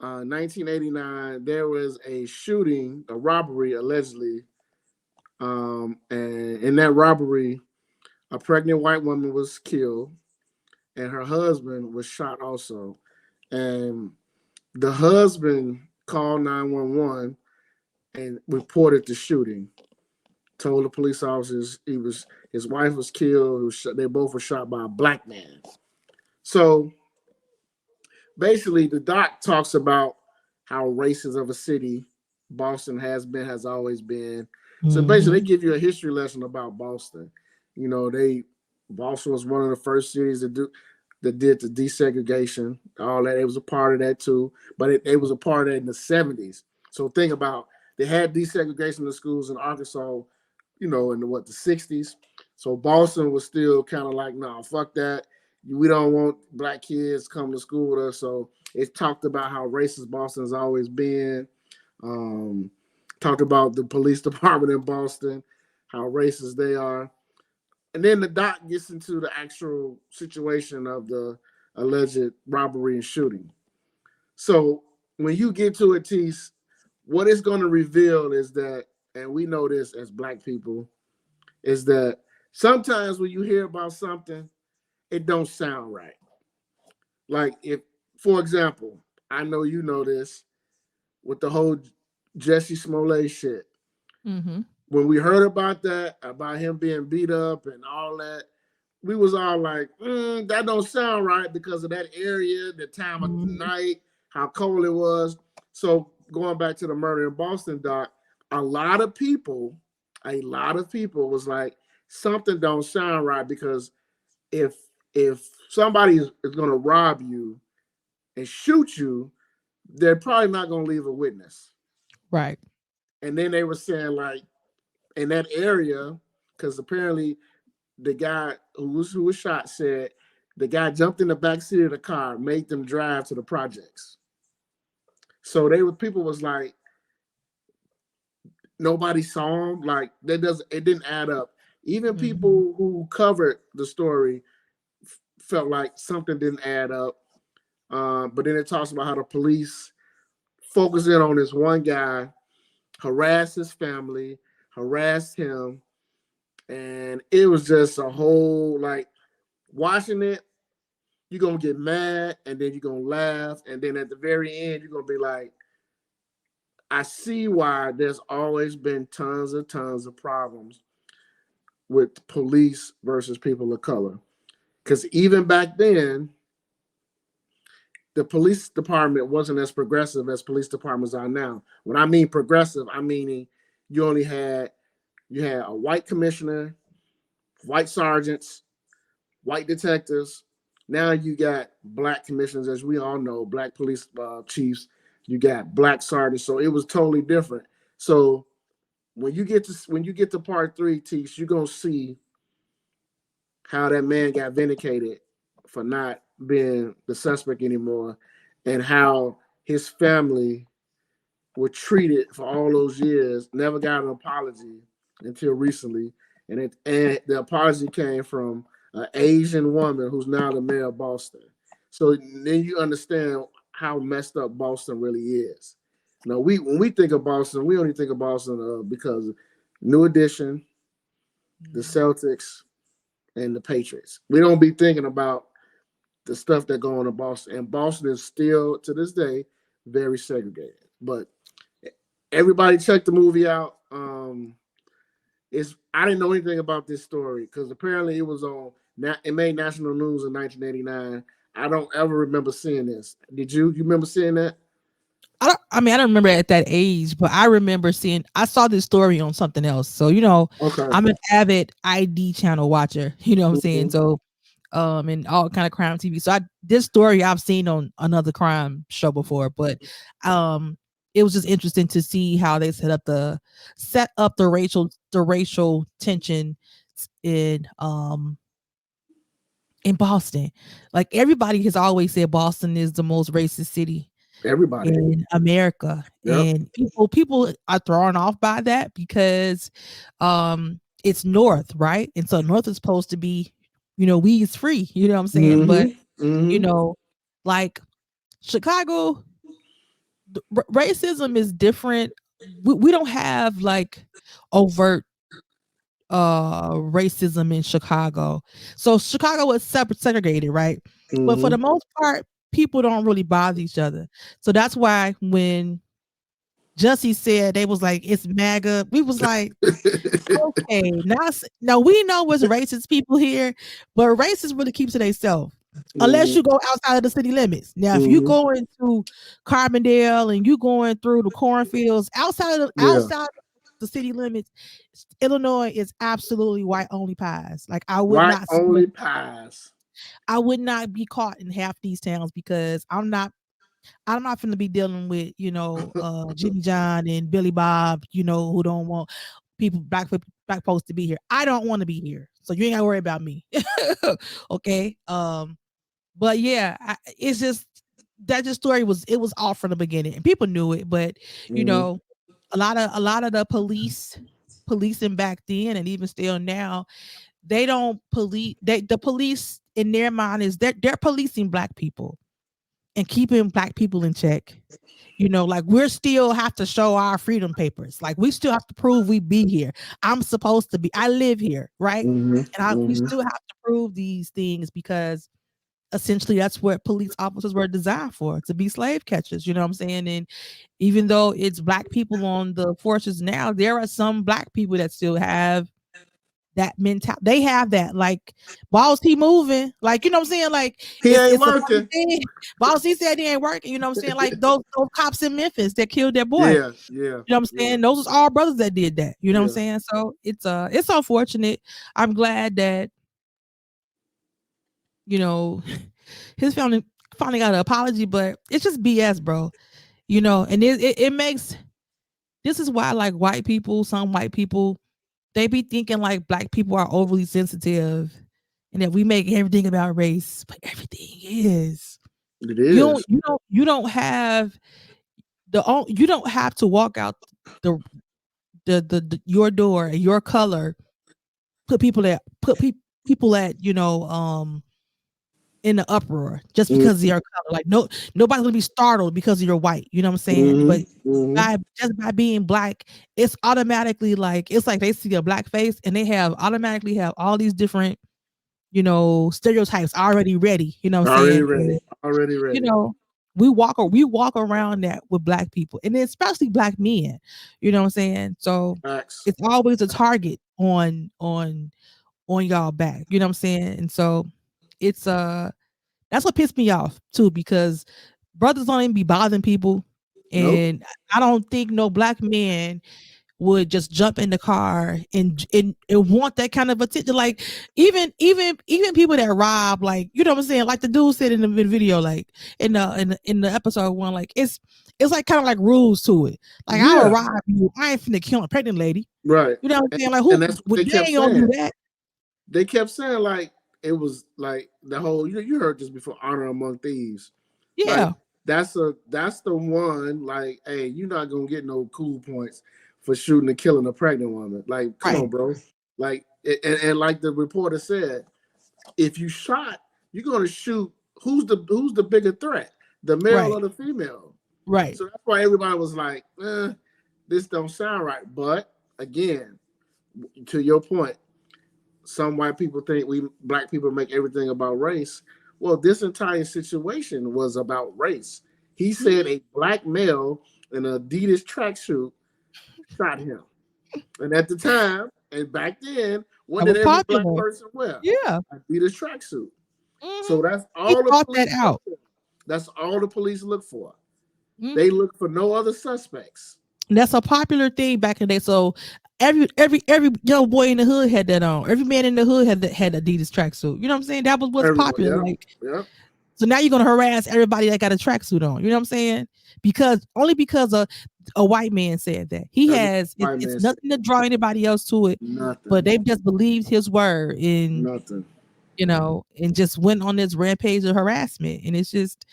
1989. There was a shooting, a robbery, allegedly. And in that robbery, a pregnant white woman was killed, and her husband was shot also. And the husband called 911 and reported the shooting. Told the police officers his wife was killed. They both were shot by a black man. So basically, the doc talks about how racist of a city Boston has always been. So basically, they give you a history lesson about Boston. You know, Boston was one of the first cities that did the desegregation, all that. It was a part of that too, but it was a part of it in the 70s. So think about, they had desegregation of schools in Arkansas, in the 60s. So Boston was still kind of like, nah, fuck that. We don't want black kids coming to school with us. So it talked about how racist Boston has always been. Talked about the police department in Boston, how racist they are. And then the doc gets into the actual situation of the alleged robbery and shooting. So when you get to it, Tease, what it's going to reveal is that, and we know this as black people, is that sometimes when you hear about something, it don't sound right. Like if, for example, I know you know this with the whole Jesse Smollett shit. Mm-hmm. When we heard about that, about him being beat up and all that, we was all like, that don't sound right because of that area, the time of night, how cold it was. So going back to the Murder in Boston doc, a lot of people was like, something don't sound right, because if somebody is going to rob you and shoot you, they're probably not going to leave a witness. Right. And then they were saying, like, in that area, because apparently the guy who was shot said the guy jumped in the back seat of the car, made them drive to the projects. So people was like, nobody saw him. Like, it didn't add up. Even people who covered the story felt like something didn't add up. But then it talks about how the police focus in on this one guy, harass his family, harassed him, and it was just a whole like watching it. You're gonna get mad, and then you're gonna laugh, and then at the very end, you're gonna be like, I see why there's always been tons and tons of problems with police versus people of color. Because even back then, the police department wasn't as progressive as police departments are now. When I mean progressive, I mean you only had you had a white commissioner, white sergeants, white detectives. Now you got black commissioners, as we all know, black police chiefs. You got black sergeants, so it was totally different. So when you get to part three, Teach, you're gonna see how that man got vindicated for not being the suspect anymore, and how his family were treated for all those years, never got an apology until recently, and the apology came from an Asian woman who's now the mayor of Boston. So then you understand how messed up Boston really is. Now we when we think of Boston, we only think of Boston because New Edition, the Celtics, and the Patriots. We don't be thinking about the stuff that go on in Boston. And Boston is still to this day very segregated. But everybody check the movie out. It's I didn't know anything about this story because apparently it was on. It made national news in 1989. I don't ever remember seeing this. Did you? You remember seeing that? I mean, I don't remember at that age, but I remember seeing. I saw this story on something else. So Okay. I'm an avid ID channel watcher. You know what I'm saying? Mm-hmm. So and all kind of crime TV. So this story I've seen on another crime show before, but it was just interesting to see how they set up the racial tension in Boston. Like everybody has always said Boston is the most racist city Everybody. in America. Yep. And people are thrown off by that because it's north, right? And so north is supposed to be, weeds free, you know what I'm saying? But Mm-hmm. Mm-hmm. like Chicago, racism is different. We don't have like overt racism in Chicago. So Chicago is segregated, right? But for Mm-hmm. the most part, people don't really bother each other. So that's why when Jussie said they was like it's MAGA, we was like, okay, now we know what's racist people here, but racist really keeps to themselves. Unless Mm-hmm. you go outside of the city limits. Now, if you Mm-hmm. go into Carbondale and you going through the cornfields Yeah. outside the city limits, Illinois is absolutely white only pies. Like White only pies. I would not be caught in half these towns because I'm not going to be dealing with, Jimmy John and Billy Bob, who don't want black folks to be here. I don't want to be here. So you ain't got to worry about me. Okay. But yeah, it's just that just story was off from the beginning and people knew it, but Mm-hmm. a lot of the policing back then and even still now, they don't the police in their mind is they're policing black people and keeping black people in check. Like we're still have to show our freedom papers. Like we still have to prove we be here. I live here, right? Mm-hmm. And we Mm-hmm. still have to prove these things because essentially that's what police officers were designed for, to be slave catchers. You know what I'm saying? And even though it's black people on the forces now, there are some black people that still have that mentality. They have that like balls he moving, like you know what I'm saying, like He it's ain't it's a funny working. thing. Balls he said he ain't working, you know what I'm saying, like those cops in Memphis that killed their boy, Yeah. Yeah. you know what I'm Yeah. saying, those was all brothers that did that, you know what I'm Yeah. saying. So it's unfortunate. I'm glad that you know his family finally got an apology, but it's just BS, bro. And it makes, this is why like some white people, they be thinking like black people are overly sensitive and that we make everything about race, but everything is. It You don't is. you don't you don't have you don't have to walk out the your door and your color, put people at people at in the uproar just Mm-hmm. because of your color. Like nobody's gonna be startled because you're white. You know what I'm saying? But Mm-hmm. by being black, it's automatically like it's like they see a black face and they have automatically have all these different, stereotypes already ready. You know what I'm Already saying? ready. Already You ready. know, we walk around that with black people, and then especially black men. You know what I'm saying? So Facts. it's always a target on y'all back. You know what I'm saying? And so it's that's what pissed me off too, because brothers don't even be bothering people, Nope. and I don't think no black man would just jump in the car and want that kind of attention. Like even people that rob, like you know what I'm saying, like the dude said in the video, like in the episode one, like it's like kind of like rules to it. Like I will Yeah. rob you, I ain't finna kill a pregnant lady. Right. You know what I'm And, saying? Like and who that's what would they they kept ain't gonna do saying. that? They kept saying like it was like the whole you heard this before, honor among thieves. Like Yeah, that's the one, like, hey, you're not gonna get no cool points for shooting and killing a pregnant woman. Like, come on, right, bro. Like and like the reporter said, if you shot, you're gonna shoot who's the bigger threat, the male right, or the female. right. So that's why everybody was like, this don't sound right. But again, to your point, some white people think we black people make everything about race. Well, this entire situation was about race. He said Mhm. a black male in an Adidas tracksuit shot him. And at the time, and back then, what That did was every black popular. person wear? Yeah. Adidas tracksuit. Hmm. So that's He all the thought police that look out. for. That's all the police look for. They Hmm. look for no other suspects. And that's a popular thing back in the day. So every young boy in the hood had that on. Every man in the hood had Adidas tracksuit. You know what I'm saying? That was what's Everywhere. popular. Yep. Like Yep. so now you're gonna harass everybody that got a tracksuit on. You know what I'm saying? Because only because a white man said that. He That's what has white it's man said. nothing to draw anybody else to it, but Nothing. they've just believed his word and Nothing. and just went on this rampage of harassment. And it's just,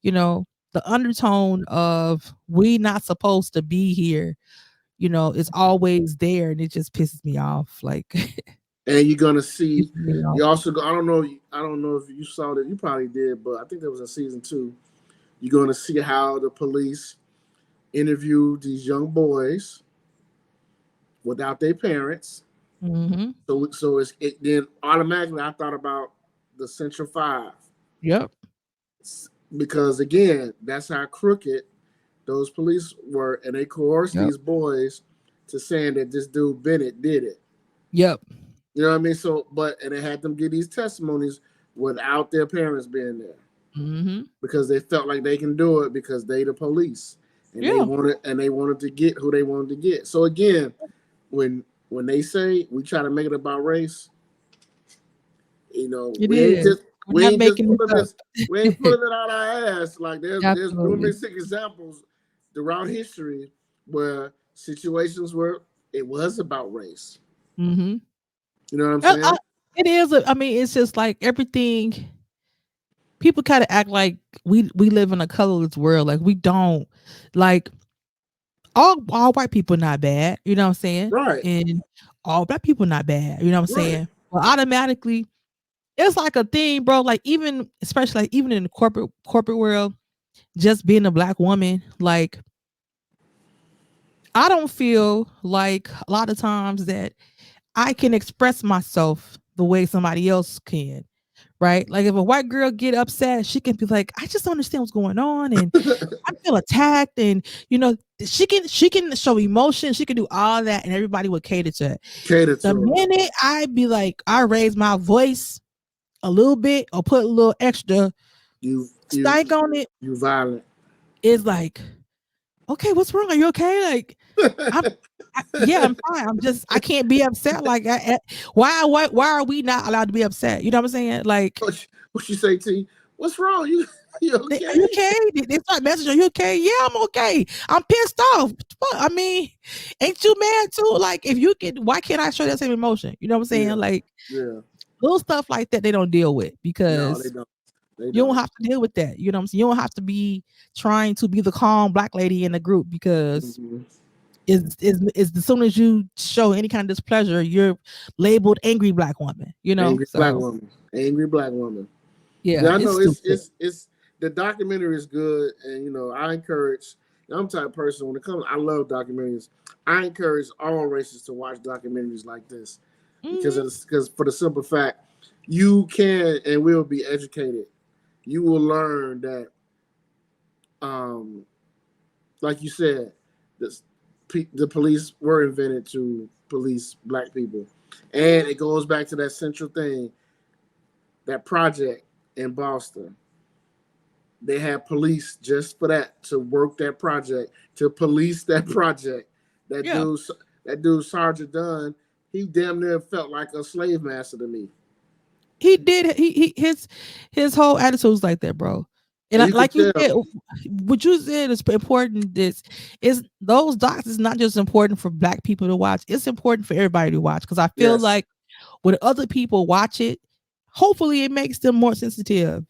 you know, the undertone of we not supposed to be here, is always there, and it just pisses me off. Like And you're gonna see. pisses me off. You also go. I don't know. I don't know if you saw that. You probably did, but I think that was in season 2. You're gonna see how the police interviewed these young boys without their parents. Hmm. So it then automatically I thought about the Central Five Yep. because again that's how crooked those police were, and they coerced Yep. these boys to saying that this dude Bennett did it. Yep. You know what I mean? So, but and they had them give these testimonies without their parents being there Hmm. because they felt like they can do it because they the police and they Yeah. wanted to get who they wanted to get. So again, when they say we try to make it about race, It is. We're we not ain't just making pulling this this we ain't pulling it out our ass. Like there's Absolutely. numerous examples throughout history where situations where it was about race. Hmm. You know what I'm saying? It is. I mean, it's just like everything. People kind of act like we live in a colorless world. Like we don't. Like all white people not bad. You know what I'm saying? Right, And all black people not bad. You know what I'm right. saying? Well, automatically, it's like a thing, bro. Like even especially like even in the corporate world, just being a black woman, like I don't feel like a lot of times that I can express myself the way somebody else can, right? Like if a white girl get upset, she can be like, I just don't understand what's going on, and I feel attacked, and she can show emotion, she can do all that, and everybody would cater to it. Cater The to her. minute I be like, I raise my voice a little bit or put a little extra You you stank on it, you violent. it's like, okay, what's wrong? Are you okay? Like, I'm yeah, I'm fine. I can't be upset. Like, why are we not allowed to be upset? You know what I'm saying? Like, What you say, T? What's wrong? You are you okay? okay? They start messaging, are you okay? Yeah, I'm okay. I'm pissed off. Fuck, I mean, ain't you mad too? Like, if you can, why can't I show that same emotion? You know what I'm saying? Yeah, Like, yeah. little stuff like that they don't deal with No, they because don't. They you don't don't. have to deal with that. You know what I'm saying? You don't have to be trying to be the calm black lady in the group because Mhm. is as soon as you show any kind of displeasure, you're labeled angry black woman, Angry black So woman. Angry black woman. Yeah, Yeah, I it's know stupid. it's the documentary is good, and I encourage. I'm the type of person when it comes. I love documentaries. I encourage all races to watch documentaries like this Hmm. because for the simple fact, you can and will be educated. You will learn that, um, like you said, this, the police were invented to police black people, and Hmm. it goes back to that central thing, that project in Boston. They had police just for that, to work that project, to police that project. That Yeah, dude, that dude Sergeant Dunn, he damn near felt like a slave master to me, he did. His whole attitude was like that, bro. And and you could like you tell. said, what you said is important. This is those docs is not just important for black people to watch. It's important for everybody to watch because I feel Yes, like when other people watch it, hopefully it makes them more sensitive.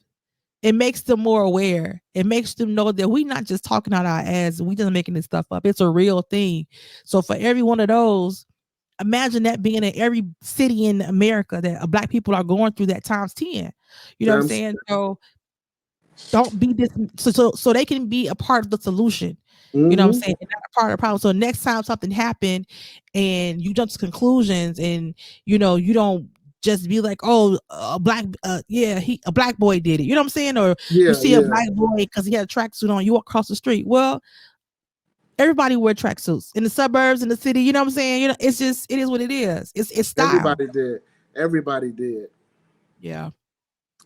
It makes them more aware. It makes them know that we're not just talking out our ass. We just making this stuff up. It's a real thing. So for every one of those, imagine that being in every city in America that black people are going through that times 10. You know what I'm times. saying? So don't be this so they can be a part of the solution. You know what I'm Mm-hmm. saying? And not a part of the problem. So next time something happened and you jump to conclusions and you don't just be like, oh, a black yeah, he a black boy did it. You know what I'm saying? Or you Yeah, see a yeah. black boy because he had a tracksuit on, you walk across the street. Well, everybody wear tracksuits in the suburbs, in the city. You know what I'm saying? It's just it is what it is. It's style. Everybody did. Everybody did. Yeah.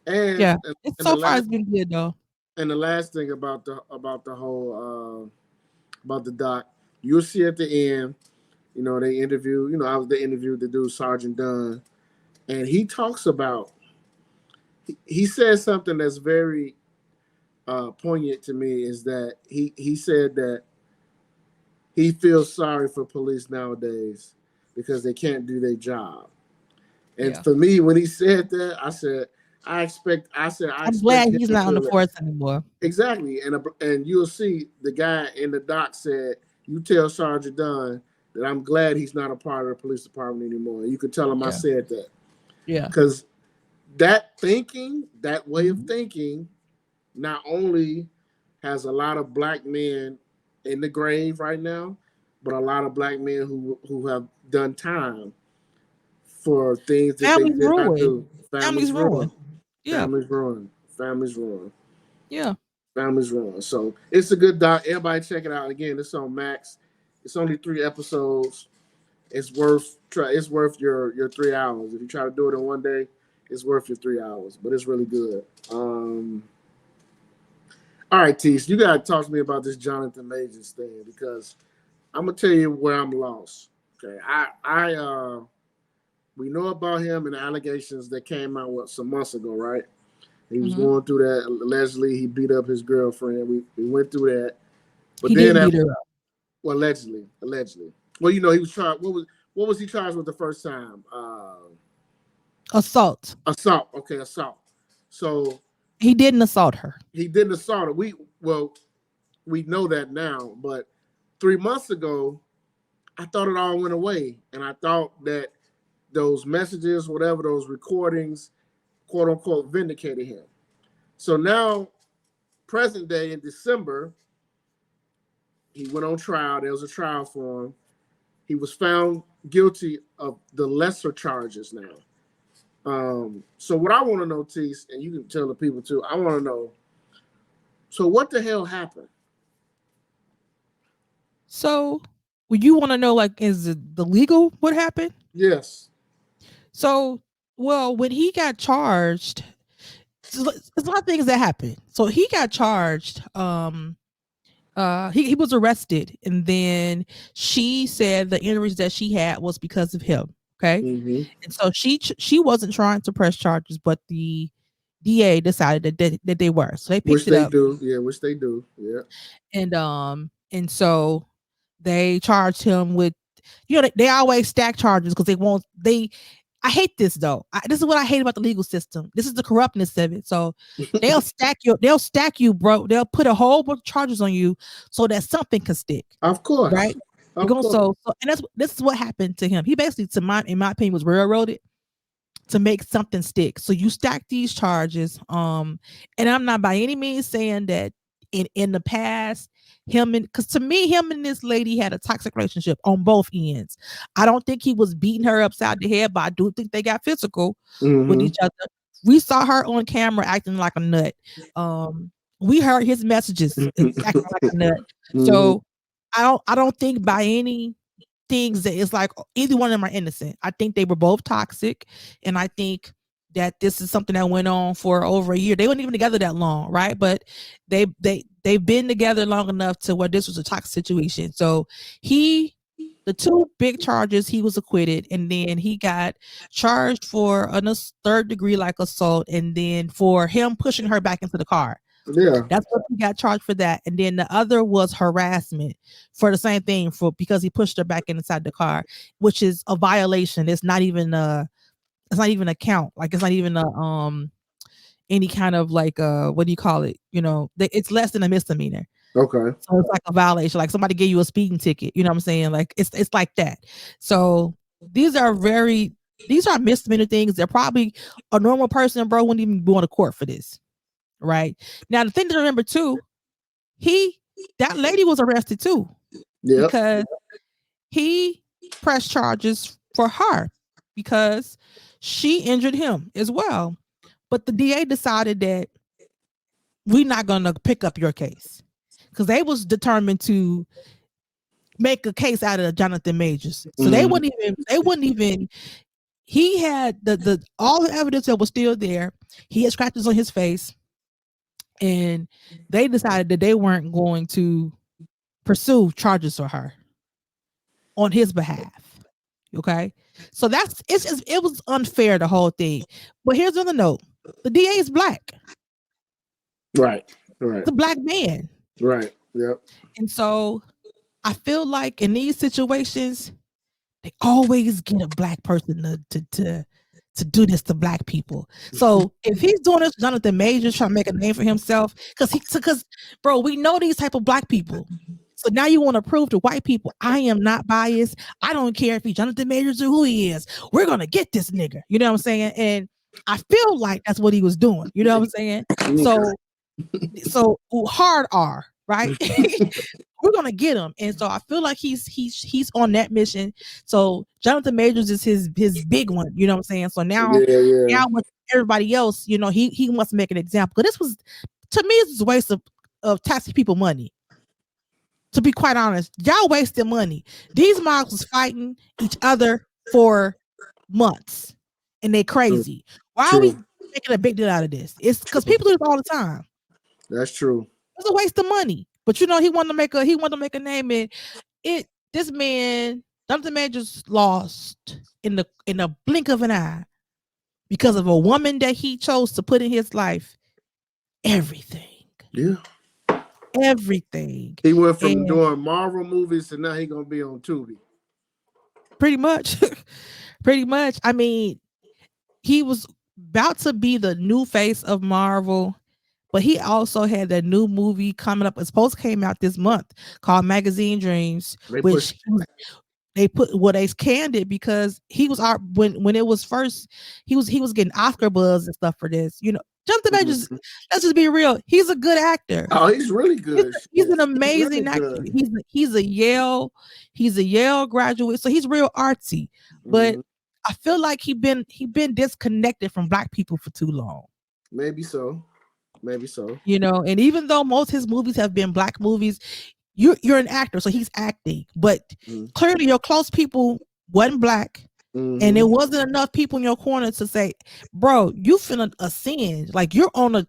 And Yeah. and, It's and the so far last it's been good though. and the last thing about the whole about the doc, you'll see at the end. They interview. They interviewed the dude Sergeant Dunn, and he talks about. He says something that's very poignant to me. Is that he said that he feels sorry for police nowadays because they can't do their job. And Yeah. for me, when he said that, I said I I'm expect glad him he's not on the to force anymore. exactly, and you'll see the guy in the doc said, "You tell Sergeant Dunn that I'm glad he's not a part of the police department anymore." And you could tell him I Yeah. said that Yeah. because that way of Mhm. thinking, not only has a lot of black men in the grave right now, but a lot of black men who have done time for things that they Families did not ruined. do. Families Families ruined. ruined. Yeah. Families ruined. Families ruined. Yeah. Families ruined. So it's a good doc. Everybody check it out. Again, it's on Max. It's only 3 episodes. It's worth your 3 hours. If you try to do it in one day, it's worth your 3 hours. But it's really good. All right, Tease, you gotta talk to me about this Jonathan Majors thing because I'm gonna tell you where I'm lost. Okay, we know about him and the allegations that came out some months ago, right? He was Hmm. going through that. Allegedly, he beat up his girlfriend. We went through that, but He then didn't beat after, her up. well, allegedly. Well, he was charged. What was he charged with the first time? Assault. Assault. Okay, assault. So He didn't assault her. he didn't assault her. We know that now, but 3 months ago, I thought it all went away, and I thought that those messages, whatever those recordings, quote unquote, vindicated him. So now, present day in December, he went on trial. There was a trial for him. He was found guilty of the lesser charges now. So what I want to know, Tease, and you can tell the people too. I want to know. So what the hell happened? So, would you want to know, like, is it the legal what happened? Yes. So, well, when he got charged, there's a lot of things that happened. So he got charged. He was arrested, and then she said the injuries that she had was because of him. Okay, Mm-hmm. and so she wasn't trying to press charges, but the DA decided that they were. So they Which picked it they up, do. Yeah. Which they do. Yeah. and so they charged him with, they always stack charges because they won't they. I hate this though. This is what I hate about the legal system. This is the corruptness of it. So they'll stack you, bro. They'll put a whole bunch of charges on you so that something can stick, Of course. right? You're Of going course. so and this is what happened to him. He basically, in my opinion, was railroaded to make something stick. So you stack these charges. And I'm not by any means saying that in the past, because to me, him and this lady had a toxic relationship on both ends. I don't think he was beating her upside the head, but I do think they got physical with each other. We saw her on camera acting like a nut. We heard his messages acting like a nut. So I don't think by any things that it's like either one of them are innocent. I think they were both toxic, and I think that this is something that went on for over a year. They weren't even together that long, right? But they've been together long enough to where this was a toxic situation. So the two big charges, he was acquitted, and then he got charged for a third degree like assault, and then for him pushing her back into the car. Yeah, that's what he got charged for that. And then the other was harassment for the same thing, for because he pushed her back inside the car, which is a violation. It's not even a count. Like it's not even a any kind of like what do you call it? It's less than a misdemeanor. okay. So it's like a violation. Like somebody gave you a speeding ticket. You know what I'm saying? Like it's like that. So these are misdemeanor things. They're probably a normal person, bro, wouldn't even go to court for this. Right now, the thing to remember too, that lady was arrested too, because he pressed charges for her because she injured him as well. But the DA decided that we're not going to pick up your case because they was determined to make a case out of Jonathan Majors. So they wouldn't even. He had the all the evidence that was still there. He had scratches on his face. And they decided that they weren't going to pursue charges for her on his behalf. Okay. So it was unfair, the whole thing. But here's another note. The DA is black. Right. It's a black man. Right. Yep. And so I feel like in these situations, they always get a black person to do this to black people. So if he's doing this, Jonathan Majors trying to make a name for himself, because bro, we know these type of black people. So now you want to prove to white people, I am not biased. I don't care if he's Jonathan Majors or who he is. We're gonna get this nigga. You know what I'm saying? And I feel like that's what he was doing. You know what I'm saying? So hard R, right? We're gonna get him, and so I feel like he's on that mission. So Jonathan Majors is his big one, you know what I'm saying? So now with everybody else, he wants to make an example. But this was, to me, it's a waste of taxing people money. To be quite honest, y'all wasted money. These mobs was fighting each other for months, and they crazy. Why are we making a big deal out of this? It's because people do this all the time. That's true. It's a waste of money. But he wanted to make a name in it. This man, Jonathan Majors, lost in the blink of an eye because of a woman that he chose to put in his life. Everything. Yeah. Everything. He went from doing Marvel movies to now he's gonna be on Tubi. Pretty much. Pretty much. I mean, he was about to be the new face of Marvel. But he also had that new movie coming up. It's supposed to came out this month called Magazine Dreams, they canned it because he was when it was first, he was getting Oscar buzz and stuff for this. Jonathan Majors, let's just be real, he's a good actor. Oh, he's really good. He's an amazing actor. He's a Yale graduate, so he's real artsy. But I feel like he been disconnected from black people for too long. Maybe so. And even though most of his movies have been black movies, you're an actor, so he's acting. But clearly your close people wasn't black, and there wasn't enough people in your corner to say, bro, you finna ascend. Like you're on a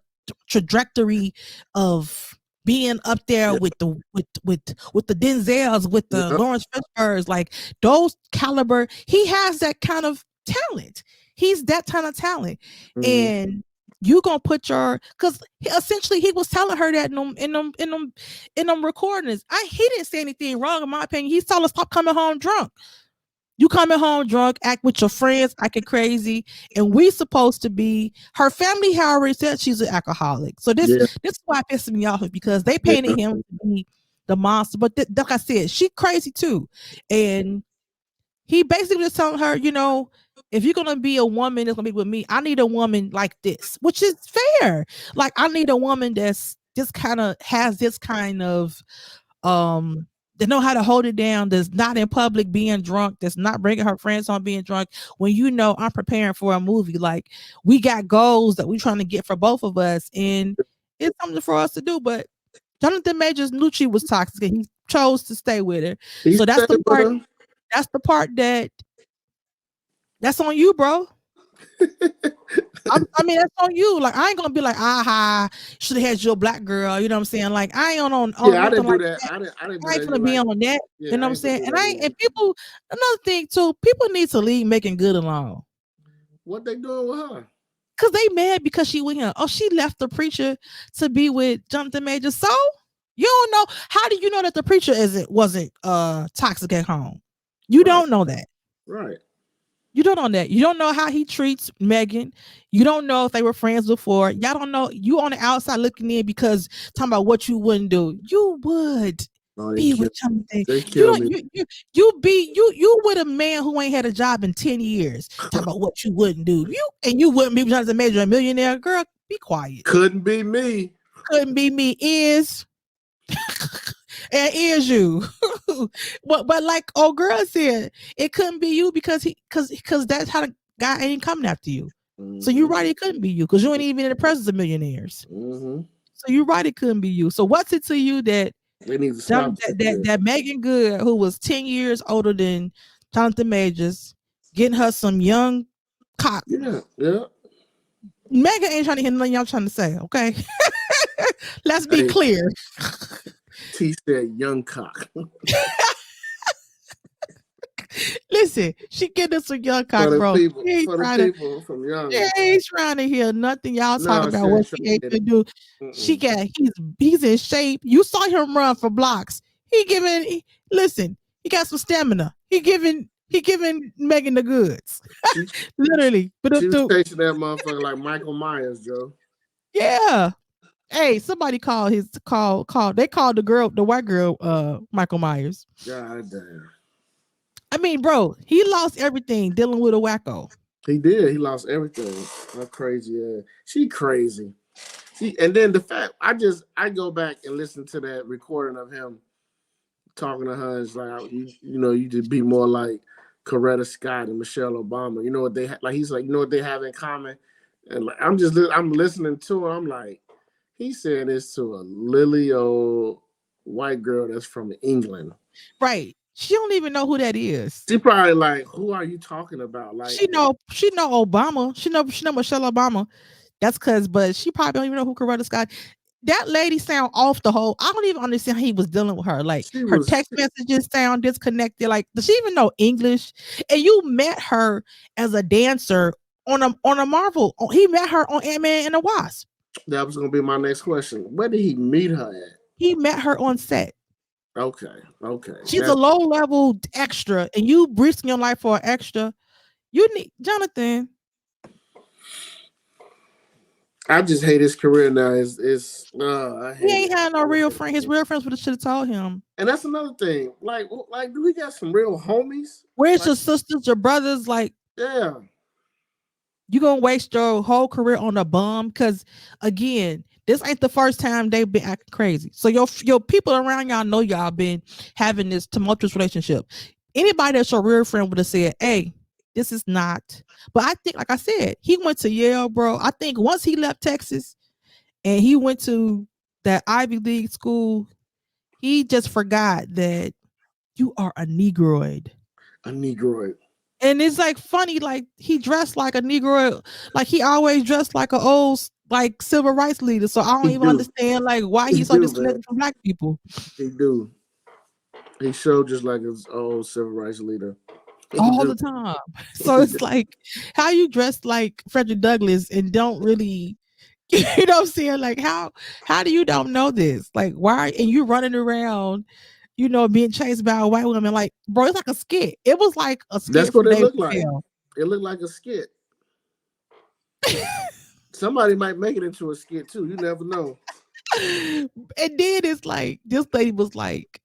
trajectory of being up there with the Denzels, with the Lawrence Fishburnes, like those caliber. He has that kind of talent. He's that kind of talent, and you gonna put because essentially he was telling her that in them recordings. He didn't say anything wrong in my opinion. He's telling her, stop coming home drunk. You coming home drunk, act with your friends, acting crazy, and we supposed to be. Her family, however, said she's an alcoholic. So this is why it pisses me off, because they painted him to be the monster. But like I said, she crazy too, and he basically was telling her, if you're gonna be a woman that's gonna be with me, I need a woman like this, which is fair. Like I need a woman that's just kind of has this kind of that know how to hold it down, that's not in public being drunk, that's not bringing her friends on being drunk. When you know I'm preparing for a movie, like we got goals that we're trying to get for both of us, and it's something for us to do. But Jonathan Majors knew she was toxic and he chose to stay with her. He So stayed with her. that's the part that's on you, bro. I mean, that's on you. Like, I ain't gonna be like, aha, should have had your black girl. You know what I'm saying? Like, I ain't on Yeah, I nothing didn't do like that. that. I didn't do I ain't that. gonna be Like, on that. yeah, You know I what I'm ain't gonna saying? do And that I either. and people, another thing too, people need to leave making good alone. What they doing with her? Cause they mad because she with him. Oh, she left the preacher to be with Jonathan Majors. So you don't know. How do you know that the preacher wasn't toxic at home? You Right. don't know that. Right. You don't know that. You don't know how he treats Megan. You don't know if they were friends before. Y'all don't know. You on the outside looking in because talking about what you wouldn't do. You would be with Jonathan. They You kill don't. me. You with a man who ain't had a job in 10 years. Talk about what you wouldn't do. You wouldn't be with Jonathan Major, a millionaire. Girl, be quiet. Couldn't be me. Couldn't be me. Is and is you. but like old girl said, it couldn't be you because that's how the guy ain't coming after you. Mm-hmm. So you're right, it couldn't be you because you ain't even in the presence of millionaires. Mm-hmm. So you're right, it couldn't be you. So what's it to you that they need to stop that Megan Good, who was 10 years older than Jonathan Majors, getting her some young cock? Yeah. Megan ain't trying to hear nothing y'all trying to say, okay? Let's be clear. T said young cock. Listen, she getting us a young cock, bro. For the people from young. She ain't trying to hear nothing y'all talking about what she ain't gonna do. He's in shape. You saw him run for blocks. He got some stamina. He giving Megan the goods. Literally. But she was chasing that motherfucker like Michael Myers, Joe. Yeah. Hey, somebody they called the white girl Michael Myers. God damn. I mean, bro, he lost everything dealing with a wacko. He did. He lost everything. How crazy ass. She crazy. And then the fact I go back and listen to that recording of him talking to her. It's like you could be more like Coretta Scott and Michelle Obama. You know what they like? He's like, you know what they have in common? And like, I'm listening to him. I'm like, he's saying this to a lily old white girl that's from England. Right. She don't even know who that is. She probably like, who are you talking about? Like she know Obama. She know Michelle Obama. That's but she probably don't even know who Coretta Scott. That lady sound off the whole. I don't even understand how he was dealing with her. Like her text messages sound disconnected. Like, does she even know English? And you met her as a dancer on a Marvel. He met her on Ant-Man and the Wasp. That was gonna be my next question. Where did he meet her at? He met her on set. Okay. She's a low level extra, and you risking your life for an extra. You need Jonathan. I just hate his career now. He ain't had no real friend. His real friends would have should have told him. And that's another thing. Like, do we got some real homies? Where's your sisters, your brothers? Like, yeah, you gonna waste your whole career on a bum? Because again, this ain't the first time they've been acting crazy. So your people around y'all know y'all been having this tumultuous relationship. Anybody that's your real friend would have said, "Hey, this is not." But I think, like I said, he went to Yale, bro. I think once he left Texas and he went to that Ivy League school, he just forgot that you are a Negroid. A Negroid. And it's like funny, like he dressed like a Negro, like he always dressed like an old like civil rights leader. So I don't even understand like why he's so disconnected from black people. He do. He showed just like his old civil rights leader. All the time. So it's like how you dress like Frederick Douglass and don't really, you know what I'm saying? Like how do you don't know this? Like why and you running around, you know, being chased by a white woman? Like, bro, it's like a skit. It was like a skit. That's what it looked like. It looked like a skit. Somebody might make it into a skit too. You never know. And then it's like this lady was like,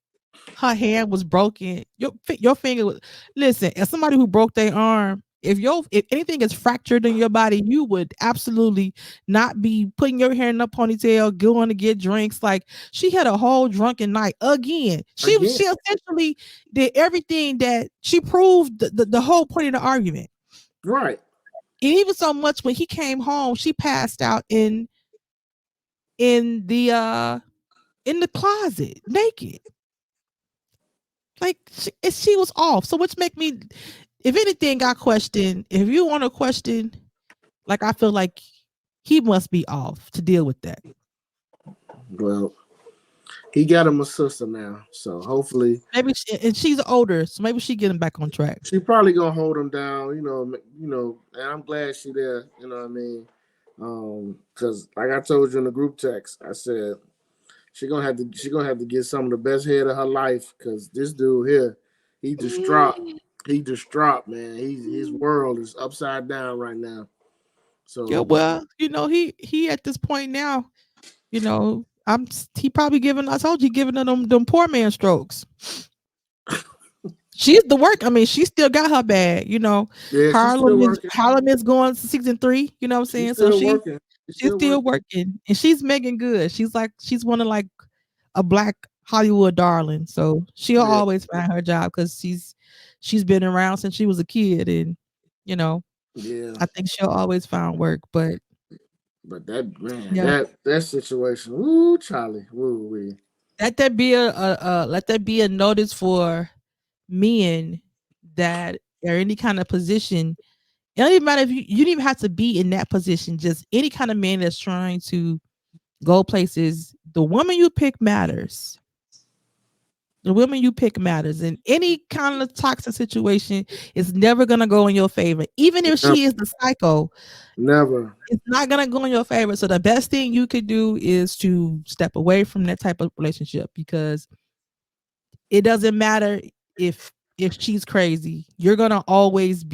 her hand was broken. Your finger was. Listen, as somebody who broke their arm, if anything is fractured in your body, you would absolutely not be putting your hair in a ponytail, going to get drinks. Like she had a whole drunken night again. Again, She essentially did everything that she proved the whole point of the argument. right. And even so much when he came home, she passed out in the uh in the closet naked. Like she was off. So which make me, if anything, I question. If you want to question, like I feel like he must be off to deal with that. Well, he got him a sister now, so hopefully Maybe and she's older, so maybe she get him back on track. she probably gonna hold him down. And I'm glad she there. You know what I mean? Because like I told you in the group text, I said she gonna have to get some of the best head of her life because this dude here, he distraught. He distraught, man. His world is upside down right now. Yeah, So well, he at this point now, he probably giving. I told you, giving them poor man strokes. She's the work. I mean, she still got her bag. yeah, she's still working. Harlem is going to season 3. You know what I'm She's saying? So still working. She's she's still still working. working, and she's making good. She's one of like a black Hollywood darling. So she'll Yeah, always find her job because she's been around since she was a kid, and you know yeah. I think she'll always find work. But But that man, yeah, that situation, woo, Charlie, woo, we. let that be a notice for men that are any kind of position. It don't even matter if you don't even have to be in that position. Just any kind of man that's trying to go places. The woman you pick matters. The women you pick matters. And any kind of toxic situation is never gonna go in your favor. Even if Never, she is the psycho, never, it's not gonna go in your favor. So the best thing you could do is to step away from that type of relationship because it doesn't matter if she's crazy. They're gonna always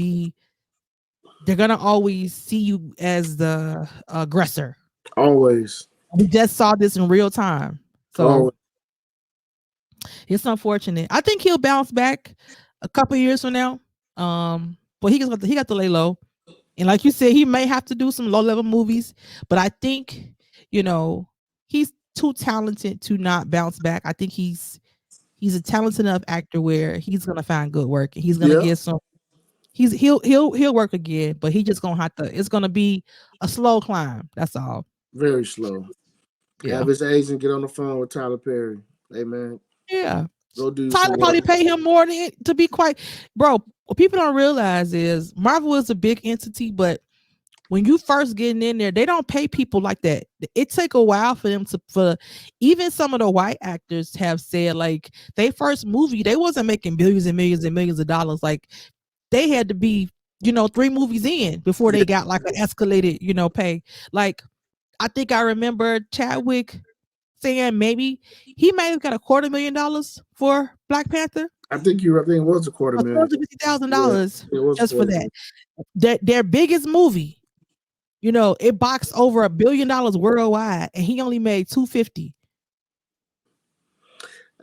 see you as the aggressor. always, We just saw this in real time. So always. it's unfortunate. I think he'll bounce back a couple years from now. But he got to lay low. And like you said, he may have to do some low level movies, but I think, you know, he's too talented to not bounce back. I think he's a talented enough actor where he's gonna find good work and he's gonna Yeah, get some he'll work again, but he just gonna have to, it's gonna be a slow climb. That's all. very slow. Yeah. Have his agent get on the phone with Tyler Perry. Hey man, Yeah. go do some Tyler work. probably pay him more than to be quite, bro. What people don't realize is Marvel is a big entity, but when you first getting in there, they don't pay people like that. It take a while for them to, for even some of the white actors have said like they first movie, they wasn't making billions and millions of dollars. Like they had to be, 3 movies in before Yeah, they got like an escalated, pay. Like I think I remember Chadwick saying maybe he might have got $250,000 for Black Panther, I think it was a quarter or two million. hundred fifty thousand Yeah, dollars it was a just for quarter that. million. Their biggest movie, it boxed over $1 billion worldwide, and he only made 250.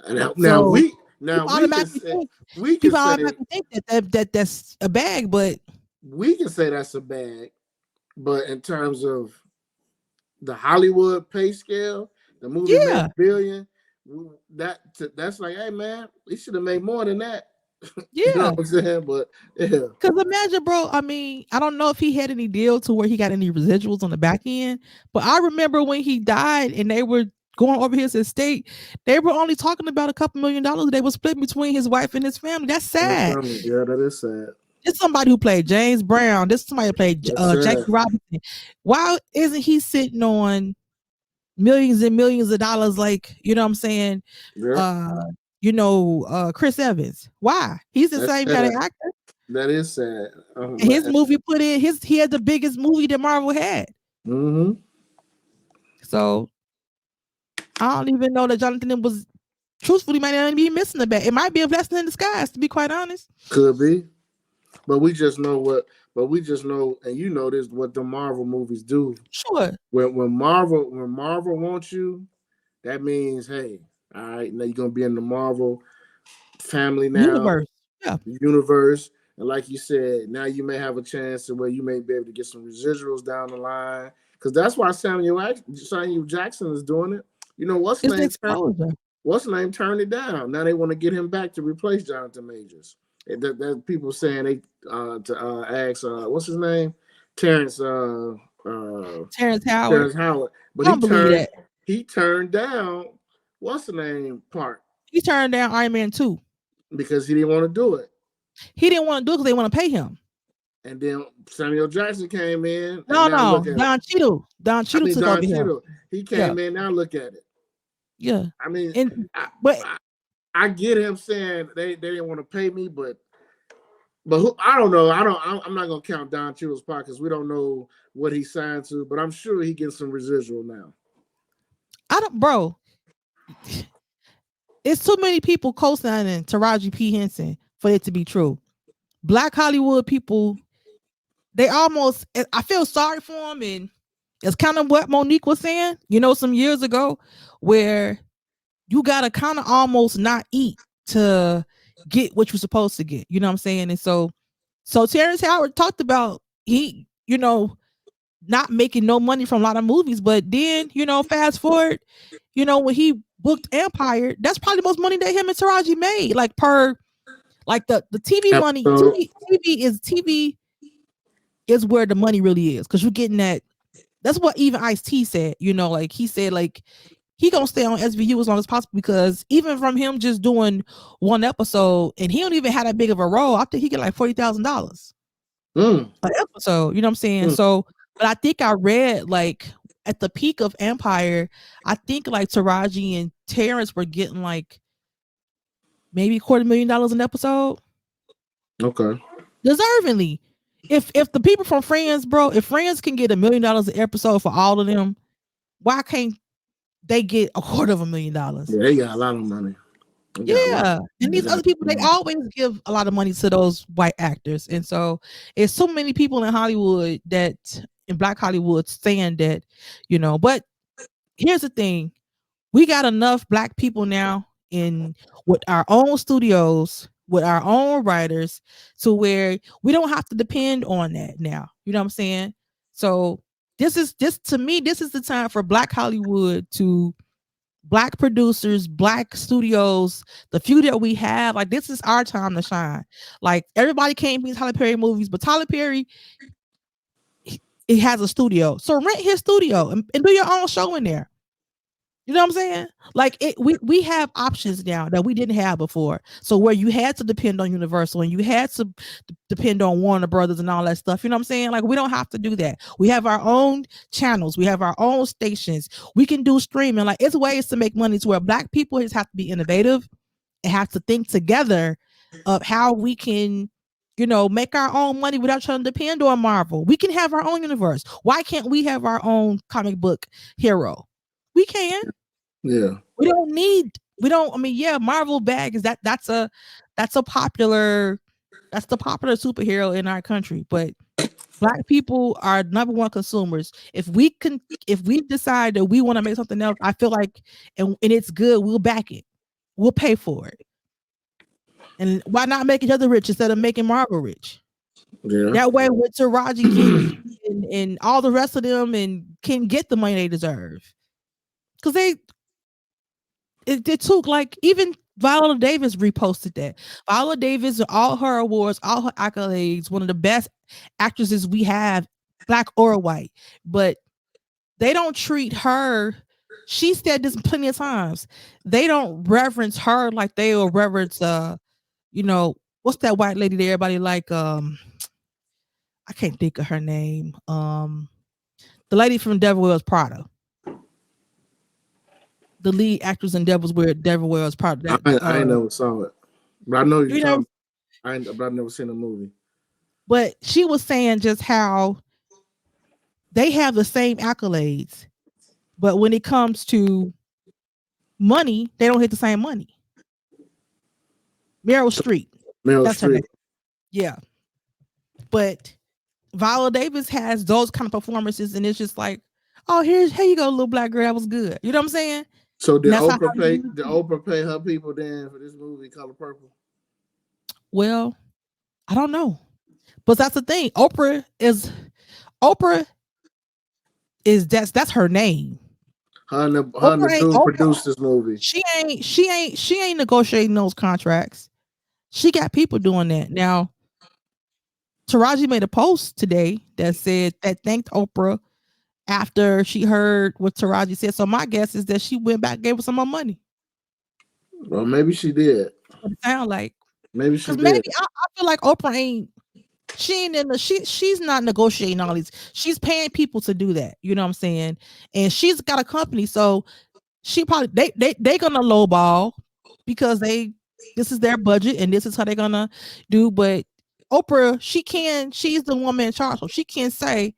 And now So we now people we can automatically say think we can people say automatically think that's a bag, but we can say that's a bag, but in terms of the Hollywood pay scale, the movie made yeah, a billion. That's like, hey man, he should have made more than that. You know yeah. what I'm saying? But yeah, Because imagine, bro. I mean, I don't know if he had any deal to where he got any residuals on the back end, but I remember when he died and they were going over his estate, they were only talking about a couple $1 million. They were split between his wife and his family. That's sad. yeah, that is sad. This somebody who played James Brown. This somebody who played That's Jackie sad. Robinson. Why isn't he sitting on millions and millions of dollars? Like, you know what I'm saying? Yeah, Uh, Chris Evans. Why? He's the that's same kind sad. of actor. That is sad. And his movie put in he had the biggest movie that Marvel had. Mm-hmm. So I don't even know that Jonathan was, truthfully, might not be missing the bag. It might be a blessing in disguise, to be quite honest. Could be, but we just know what. But we just know, and you know this, what the Marvel movies do. Sure. When Marvel wants you, that means, hey, all right, now you're gonna be in the Marvel family now, Universe. Yeah. universe. And like you said, now you may have a chance to where you may be able to get some residuals down the line. Because that's why Samuel Jackson is doing it. You know, It's exposure. what's name turned it down. Now they want to get him back to replace Jonathan Majors. That people saying they to ask what's his name, Terrence Terrence Howard. Terrence Howard, but I don't believe that. he turned down what's the name part He turned down Iron Man 2 because he didn't want to do it. He didn't want to do it because they want to pay him. And then Samuel Jackson came in. No, Don Cheadle. Don Cheadle took over here. He came in. Now look at it. Yeah. I mean, I get him saying they didn't want to pay me, but I don't know. I'm not gonna count Don Cheadle's part because we don't know what he signed to. But I'm sure he gets some residual now. Bro. It's too many people co-signing Taraji P. Henson for it to be true. Black Hollywood people, I feel sorry for them, and it's kind of what Monique was saying, some years ago, where you gotta kind of almost not eat to get what you're supposed to get. You know what I'm saying? And so Terrence Howard talked about he, not making no money from a lot of movies, but then, fast forward, when he booked Empire, that's probably the most money that him and Taraji made, like per, like the TV money. TV is where the money really is, because you're getting that. That's what even Ice-T said. Like he said, like he gonna stay on SVU as long as possible, because even from him just doing one episode, and he don't even have that big of a role, I think he get like $40,000 an episode. You know what I'm saying? So, but I think I read like at the peak of Empire, I think like Taraji and Terrence were getting like maybe $250,000 an episode. Okay. Deservingly. If the people from Friends, bro, if Friends can get $1 million an episode for all of them, why can't they get $250,000? Yeah, they got a lot of money. Yeah. And these other people, they always give a lot of money to those white actors. And so it's so many people in Hollywood in Black Hollywood saying that, but here's the thing. We got enough Black people now with our own studios, with our own writers, to where we don't have to depend on that now. You know what I'm saying? So to me, this is the time for Black Hollywood Black producers, Black studios, the few that we have, like this is our time to shine. Like everybody can't be Tyler Perry movies, but Tyler Perry, he has a studio. So rent his studio and do your own show in there. You know what I'm saying? Like we have options now that we didn't have before. So where you had to depend on Universal and you had to depend on Warner Brothers and all that stuff. You know what I'm saying? Like we don't have to do that. We have our own channels. We have our own stations. We can do streaming. Like it's ways to make money to where Black people just have to be innovative and have to think together of how we can, make our own money without trying to depend on Marvel. We can have our own universe. Why can't we have our own comic book hero? We can. Yeah. Marvel bag is that's the popular superhero in our country, but Black people are number one consumers. If we decide that we want to make something else, I feel like and it's good, we'll back it. We'll pay for it. And why not make each other rich instead of making Marvel rich? Yeah. That way with Taraji and all the rest of them and can get the money they deserve. Because it took, like, even Viola Davis reposted that. Viola Davis, all her awards, all her accolades, one of the best actresses we have, Black or white. But they don't treat her. She said this plenty of times. They don't reverence her like they will reverence, what's that white lady that everybody like? I can't think of her name. The lady from Devil Wears Prada. The lead actress in Devil Wears Prada. I ain't never saw it, but I know you're talking. But I've never seen a movie. But she was saying just how they have the same accolades, but when it comes to money, they don't hit the same money. Meryl Streep. That's her name. Yeah. But Viola Davis has those kind of performances, and it's just like, oh, here you go, little Black girl. That was good. You know what I'm saying? So did Oprah pay her people then for this movie, Color Purple? Well, I don't know. But that's the thing. Oprah is that's her name. Her and the dude Oprah. produced this movie. She ain't negotiating those contracts. She got people doing that. Now, Taraji made a post today that said that thanked Oprah after she heard what Taraji said. So my guess is that she went back, gave her some more money. Well, maybe she did. What it sound like. Maybe she Because did. maybe I feel like Oprah ain't she ain't in the she's not negotiating all these. She's paying people to do that. You know what I'm saying? And she's got a company, so she probably they gonna lowball because this is their budget and this is how they're gonna do. But Oprah, she's the woman in charge, so she can say,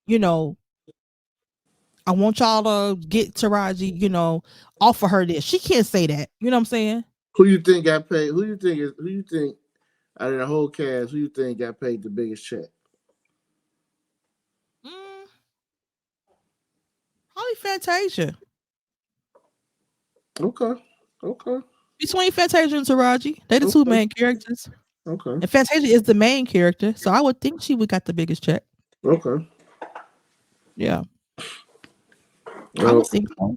you know, I want y'all to get Taraji, offer her this. She can't say that. You know what I'm saying? Who you think got paid? Who you think out of the whole cast? Who you think got paid the biggest check? Mm, Probably Fantasia. Okay. Okay. Between Fantasia and Taraji, they the two Okay. main characters. Okay. And Fantasia is the main character, so I would think she would got the biggest check. Okay. Yeah, I Well, would think so.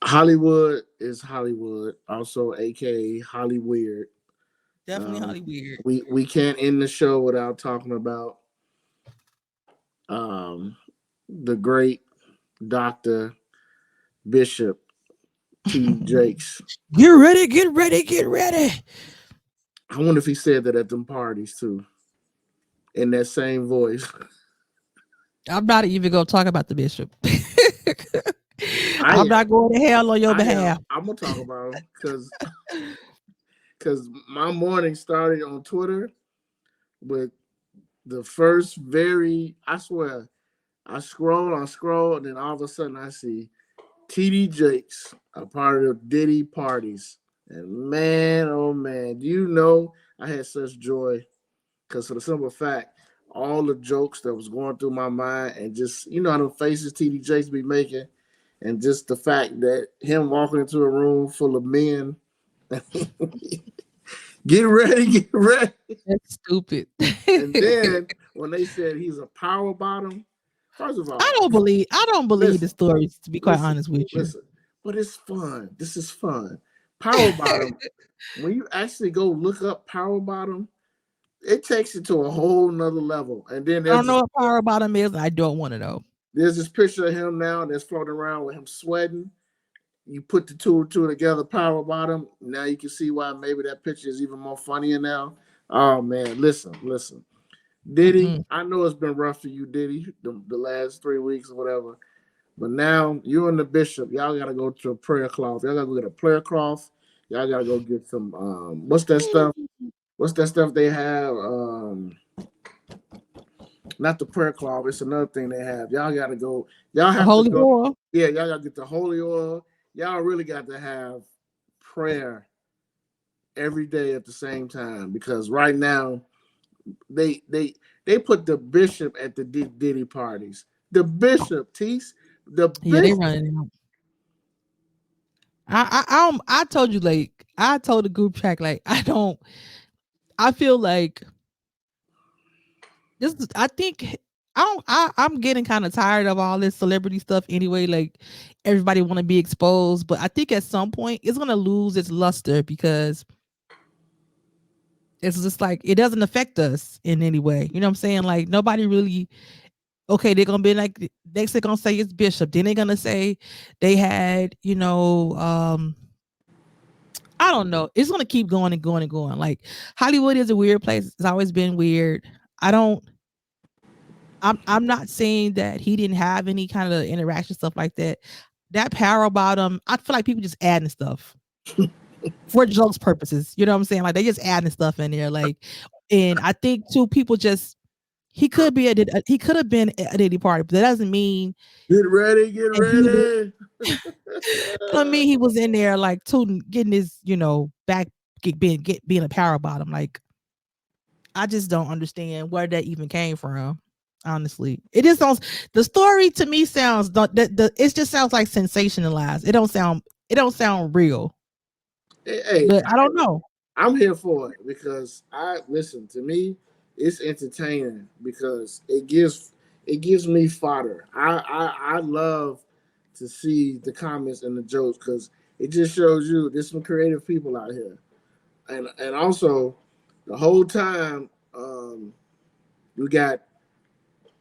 Hollywood is Hollywood, also aka Hollyweird. Definitely Hollywood. We can't end the show without talking about um, the great Dr. Bishop T. Jakes. Get ready, get ready, get ready. I wonder if he said that at them parties too, in that same voice. I'm not even gonna talk about the bishop. I I'm am. not going to hell on your I am. behalf. I'm gonna talk about him because my morning started on Twitter with the first I swear, I scroll, and then all of a sudden I see TD Jakes, a part of Diddy parties. And man, oh man, do you know I had such joy because for the simple fact, all the jokes that was going through my mind and just, how the faces TD Jakes be making, and just the fact that him walking into a room full of men, get ready, get ready. That's stupid. And then when they said he's a power bottom, first of all, I don't believe the listen, stories, to be quite listen, honest with you. listen. But it's fun. This is fun. Power bottom. When you actually go look up power bottom, it takes it to a whole nother level. And then I don't know what power bottom is, and I don't want to know. there's this picture of him now that's floating around with him sweating. You put the two together, power bottom. Now you can see why maybe that picture is even more funnier now. Oh man, listen. Diddy, I know it's been rough for you, Diddy, the last 3 weeks or whatever. But now you and the bishop, y'all gotta go to a prayer cloth. Y'all gotta go get a prayer cloth. Y'all gotta go get some what's that stuff? What's that stuff they have? Not the prayer cloth, it's another thing they have. Y'all gotta go, y'all have Holy to go. oil. Yeah, y'all gotta get the holy oil. Y'all really got to have prayer every day at the same time because right now they put the bishop at the Diddy parties. The bishop, Tease, the Yeah, they bishop. running out. I told you, like, I told the group chat, like, I feel like this. I think I'm getting kind of tired of all this celebrity stuff anyway. Like, everybody want to be exposed, but I think at some point it's gonna lose its luster because it's just like it doesn't affect us in any way. You know what I'm saying? Like, nobody really. Okay, they're gonna be like, next they're gonna say it's Bishop. Then they're gonna say they had, I don't know. It's gonna keep going and going and going. Like, Hollywood is a weird place. It's always been weird. I'm not saying that he didn't have any kind of interaction stuff like that. That power bottom, I feel like people just adding stuff for jokes purposes. You know what I'm saying? Like, they just adding stuff in there. Like, and I think too, people just he could have been at a Diddy party, but that doesn't mean Get ready, get ready. I mean, he was in there like tooting, getting his, back, being a power bottom. Like, I just don't understand where that even came from. Honestly, it just sounds. The story to me sounds it just sounds like sensationalized. It don't sound real. Hey, But I don't know. I'm here for it because I listen to me. It's entertaining because it gives me fodder. I love to see the comments and the jokes because it just shows you there's some creative people out here, and also the whole time we got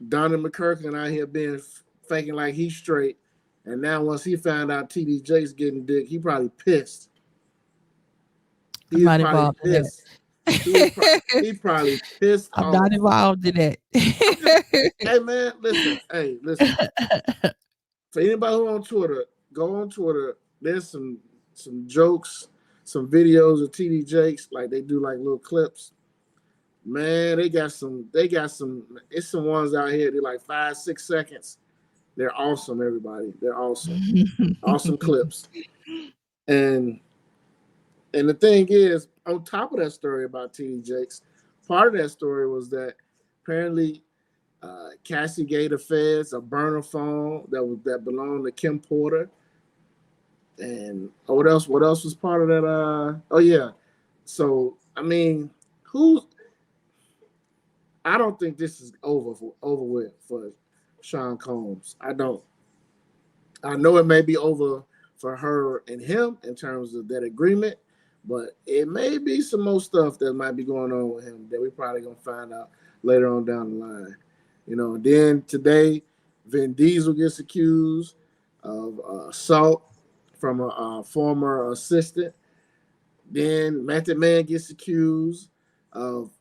Donnie McKirkin out here being faking like he's straight, and now once he found out TD Jakes getting dick, he probably pissed. I'm He's not probably involved in pissed. He probably pissed I'm not off. involved in I'm just that. hey man, listen, hey, listen. For anybody who on Twitter, go on Twitter. There's some jokes, some videos of TD Jakes, like they do like little clips. Man, they got some it's some ones out here, they're like 5, 6 seconds. They're awesome, everybody. They're awesome. Awesome clips. And and the thing is, on top of that story about TD Jakes, part of that story was that apparently Cassie gave the feds a burner phone that belonged to Kim Porter. And what else? What else was part of that? Oh yeah. So I mean, who? I don't think this is over with for Sean Combs. I don't. I know it may be over for her and him in terms of that agreement, but it may be some more stuff that might be going on with him that we probably gonna find out later on down the line. Then today, Vin Diesel gets accused of assault from a former assistant. Then Method Man gets accused of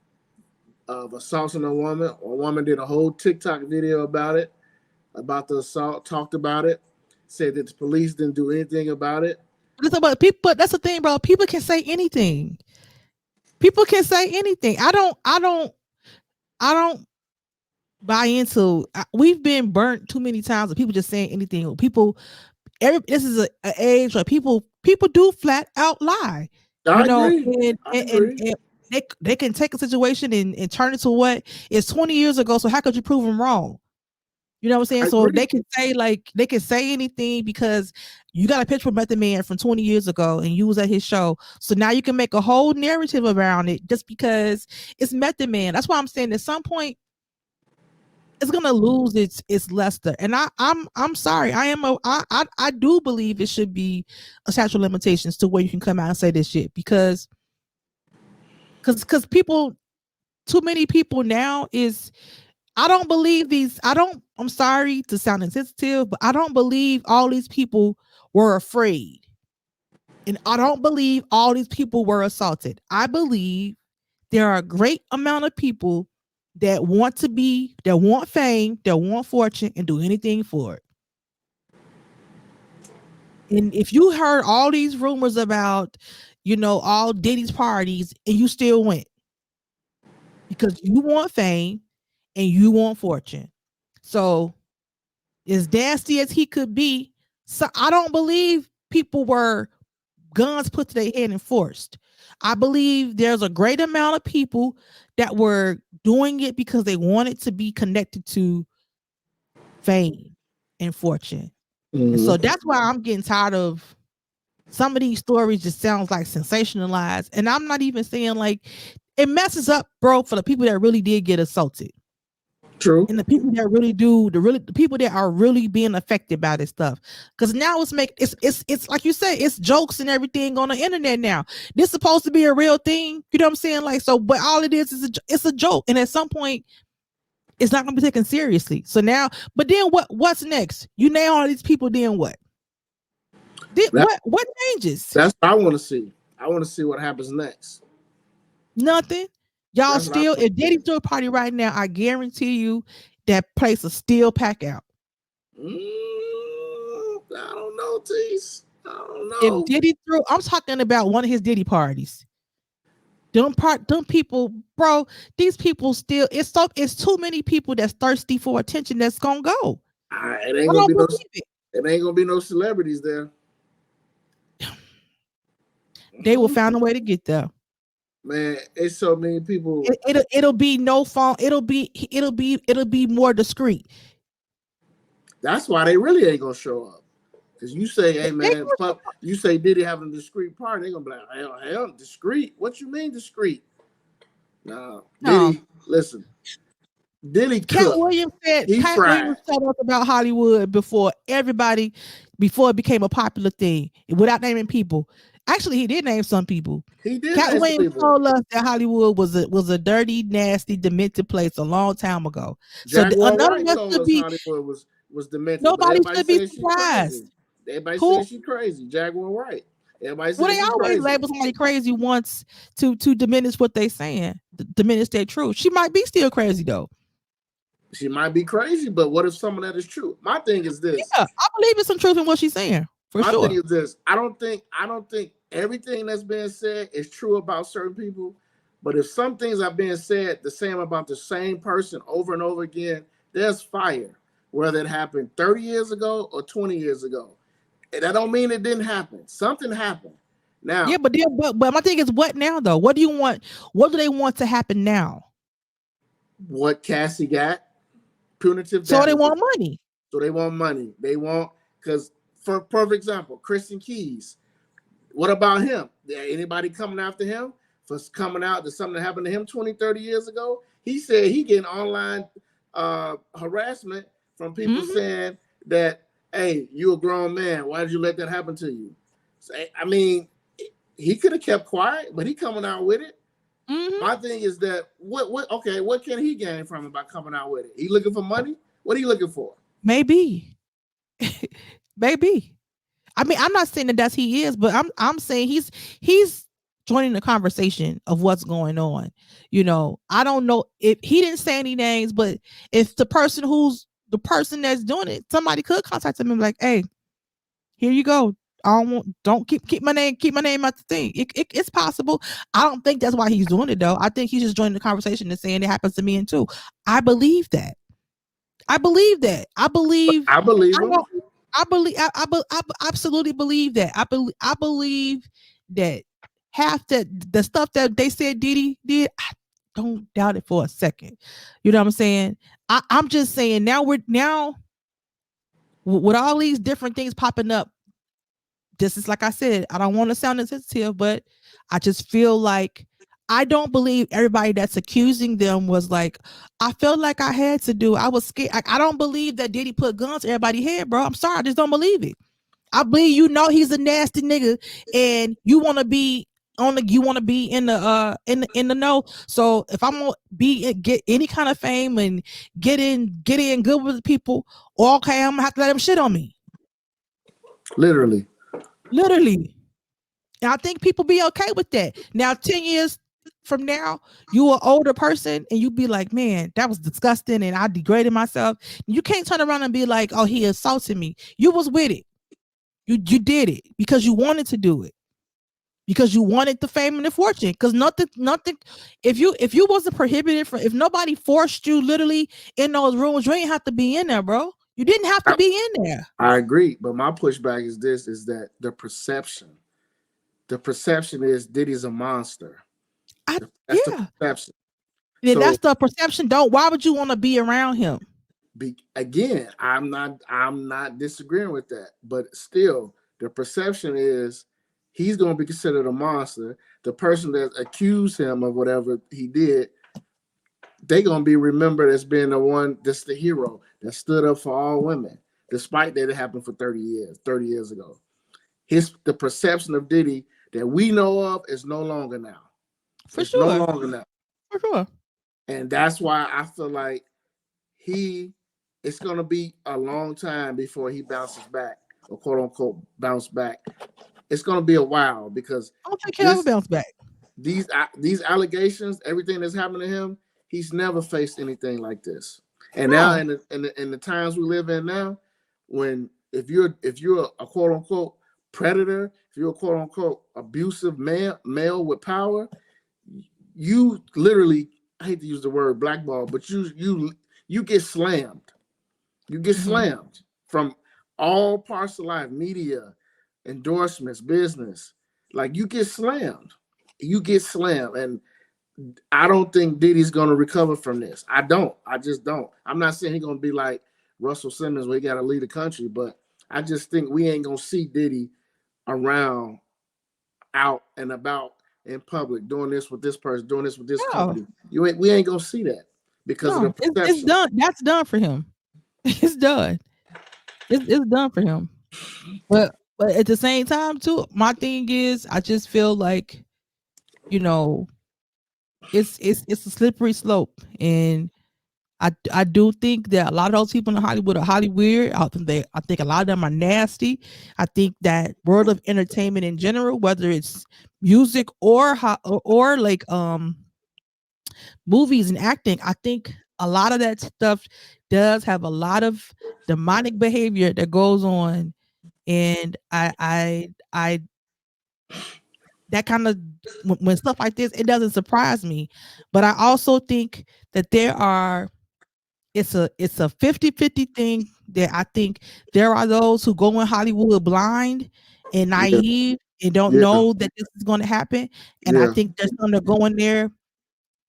assaulting a woman. A woman did a whole TikTok video about the assault, talked about it, said that the police didn't do anything about it. It's about people, but that's the thing, bro. People can say anything. People can say anything. I don't buy into. We've been burnt too many times of people just saying anything. This is a age where people do flat out lie. I agree. And I agree. they can take a situation and turn it to what is 20 years ago. So how could you prove them wrong? You know what I'm saying? I So agree. they can say anything because you got a picture of Method Man from 20 years ago and you was at his show. So now you can make a whole narrative around it just because it's Method Man. That's why I'm saying at some point it's gonna lose its luster. And I'm sorry. I do believe it should be a statute of limitations to where you can come out and say this shit because people, too many people now is I don't believe I'm sorry to sound insensitive, but I don't believe all these people were afraid. And I don't believe all these people were assaulted. I believe there are a great amount of people that want fame, that want fortune, and do anything for it. And if you heard all these rumors about, all Diddy's parties and you still went because you want fame and you want fortune. So as nasty as he could be, so I don't believe people were guns put to their head and forced. I believe there's a great amount of people that were doing it because they wanted to be connected to fame and fortune. Mm-hmm. And so that's why I'm getting tired of some of these stories. Just sounds like sensationalized. And I'm not even saying like it messes up, bro, for the people that really did get assaulted. True. And the people that really do, the people that are really being affected by this stuff. Because now it's like you say, it's jokes and everything on the internet now. This is supposed to be a real thing. You know what I'm saying? Like, so, but all it is it's a joke. And at some point, it's not going to be taken seriously. So now, but then what's next? You name all these people, then what? What changes? That's what I want to see. I want to see what happens next. Nothing. Y'all that's still, if Diddy threw a party right now, I guarantee you that place will still pack out. I don't know, Tease. I don't know. If Diddy threw, I'm talking about one of his Diddy parties. Them people, bro, these people still, it's too many people that's thirsty for attention that's gonna go. It ain't gonna be no celebrities there. They will find a way to get there. Man, it's so many people. It'll be no phone. It'll be more discreet. That's why they really ain't gonna show up. Because you say, hey man, you say Diddy having a discreet party, they're gonna be like, hell, discreet? What you mean discreet? No, No. Diddy, listen, Diddy Cat cooked. Williams said He Cat fried. Williams told us about Hollywood before it became a popular thing without naming people. Actually, he did name some people. He did Cat name some Williams people. told us that Hollywood was a dirty, nasty, demented place a long time ago. So Jaguar another Wright one told should us be Hollywood was demented, but nobody everybody should be says she surprised. crazy. Everybody Who? says she crazy. Jaguar Wright. Everybody Well, says they she always crazy. label somebody crazy once to diminish what they saying, diminish their truth. She might be still crazy though. She might be crazy, but what if some of that is true? My thing is this. Yeah, I believe there's some truth in what she's saying. For My sure. thing is this. I don't think everything that's being said is true about certain people. But if some things are being said the same about the same person over and over again, there's fire. Whether it happened 30 years ago or 20 years ago. And that don't mean it didn't happen. Something happened. Now, yeah, but my thing is, what now though? What do you want? What do they want to happen now? what Cassie got? Punitive So damages. they want money. So they want money. They want, because for perfect example, Christian Keys. What about him? Anybody coming after him for coming out to something that happened to him 20, 30 years ago? He said he getting online harassment from people saying that, hey, you a grown man. Why did you let that happen to you? So, I mean, he could have kept quiet, but he coming out with it. My thing is that what can he gain from it by coming out with it? He looking for money? What are you looking for? Maybe. Maybe. I mean, I'm not saying that he is, but I'm saying he's joining the conversation of what's going on. You know, I don't know if he didn't say any names, but if the person that's doing it, somebody could contact him and be like, hey, here you go. Don't keep my name out the thing. It's possible. I don't think that's why he's doing it though. I think he's just joining the conversation and saying it happens to me and too. I believe that. I believe him. I absolutely believe that. I believe that half the stuff that they said Diddy did, I don't doubt it for a second. You know what I'm saying? I'm just saying now with all these different things popping up, this is like I said, I don't want to sound insensitive, but I just feel like I don't believe everybody that's accusing them was like, I felt like I had to do. I was scared. I don't believe that Diddy put guns to everybody's head, bro. I'm sorry. I just don't believe it. I believe he's a nasty nigga and you want to be in the know. So if I'm gonna get any kind of fame and get in good with the people, okay, I'm gonna have to let them shit on me. Literally. And I think people be okay with that. Now, 10 years from now, you an older person and you be like, man, that was disgusting and I degraded myself. You can't turn around and be like, oh, he assaulted me. You was with it. You did it because you wanted to do it. Because you wanted the fame and the fortune. Because nothing. If you wasn't prohibited from, if nobody forced you literally in those rooms, you ain't have to be in there, bro. You didn't have to be in there. I agree, but my pushback is that the perception is Diddy's a monster. The perception. That's the perception. Why would you want to be around him? Again, I'm not disagreeing with that, but still, the perception is he's going to be considered a monster. The person that accused him of whatever he did, they're going to be remembered as being the one that's the hero that stood up for all women, despite that it happened for 30 years ago. The perception of Diddy that we know of is no longer now. For sure. No longer now. For sure. And that's why I feel like it's going to be a long time before he bounces back, or quote unquote bounce back. It's going to be a while because I don't think he'll ever bounce back. These allegations, everything that's happened to him, he's never faced anything like this. And now in the times we live in now, if you're a quote unquote predator, if you're a quote unquote abusive male with power, you literally, I hate to use the word blackball, but you get slammed. You get slammed from all parts of life, media, endorsements, business. Like you get slammed. And I don't think Diddy's going to recover from this. I just don't. I'm not saying he's going to be like Russell Simmons where he got to lead the country, but I just think we ain't gonna see Diddy around, out and about in public, doing this with this person, doing this with this No, company. We ain't gonna see that because of the no, it's perception. done. That's done for him. It's done. It's done for him. But at the same time, too, my thing is, I just feel like, you know, it's a slippery slope, and I do think that a lot of those people in Hollywood are highly weird. I think a lot of them are nasty. I think that world of entertainment in general, whether it's music or like movies and acting, I think a lot of that stuff does have a lot of demonic behavior that goes on, and I that kind of when stuff like this, it doesn't surprise me, but I also think that it's a 50-50 thing, that I think there are those who go in Hollywood blind and Yeah, naive and don't yeah, know that this is going to happen, and I yeah. think there's some that go in there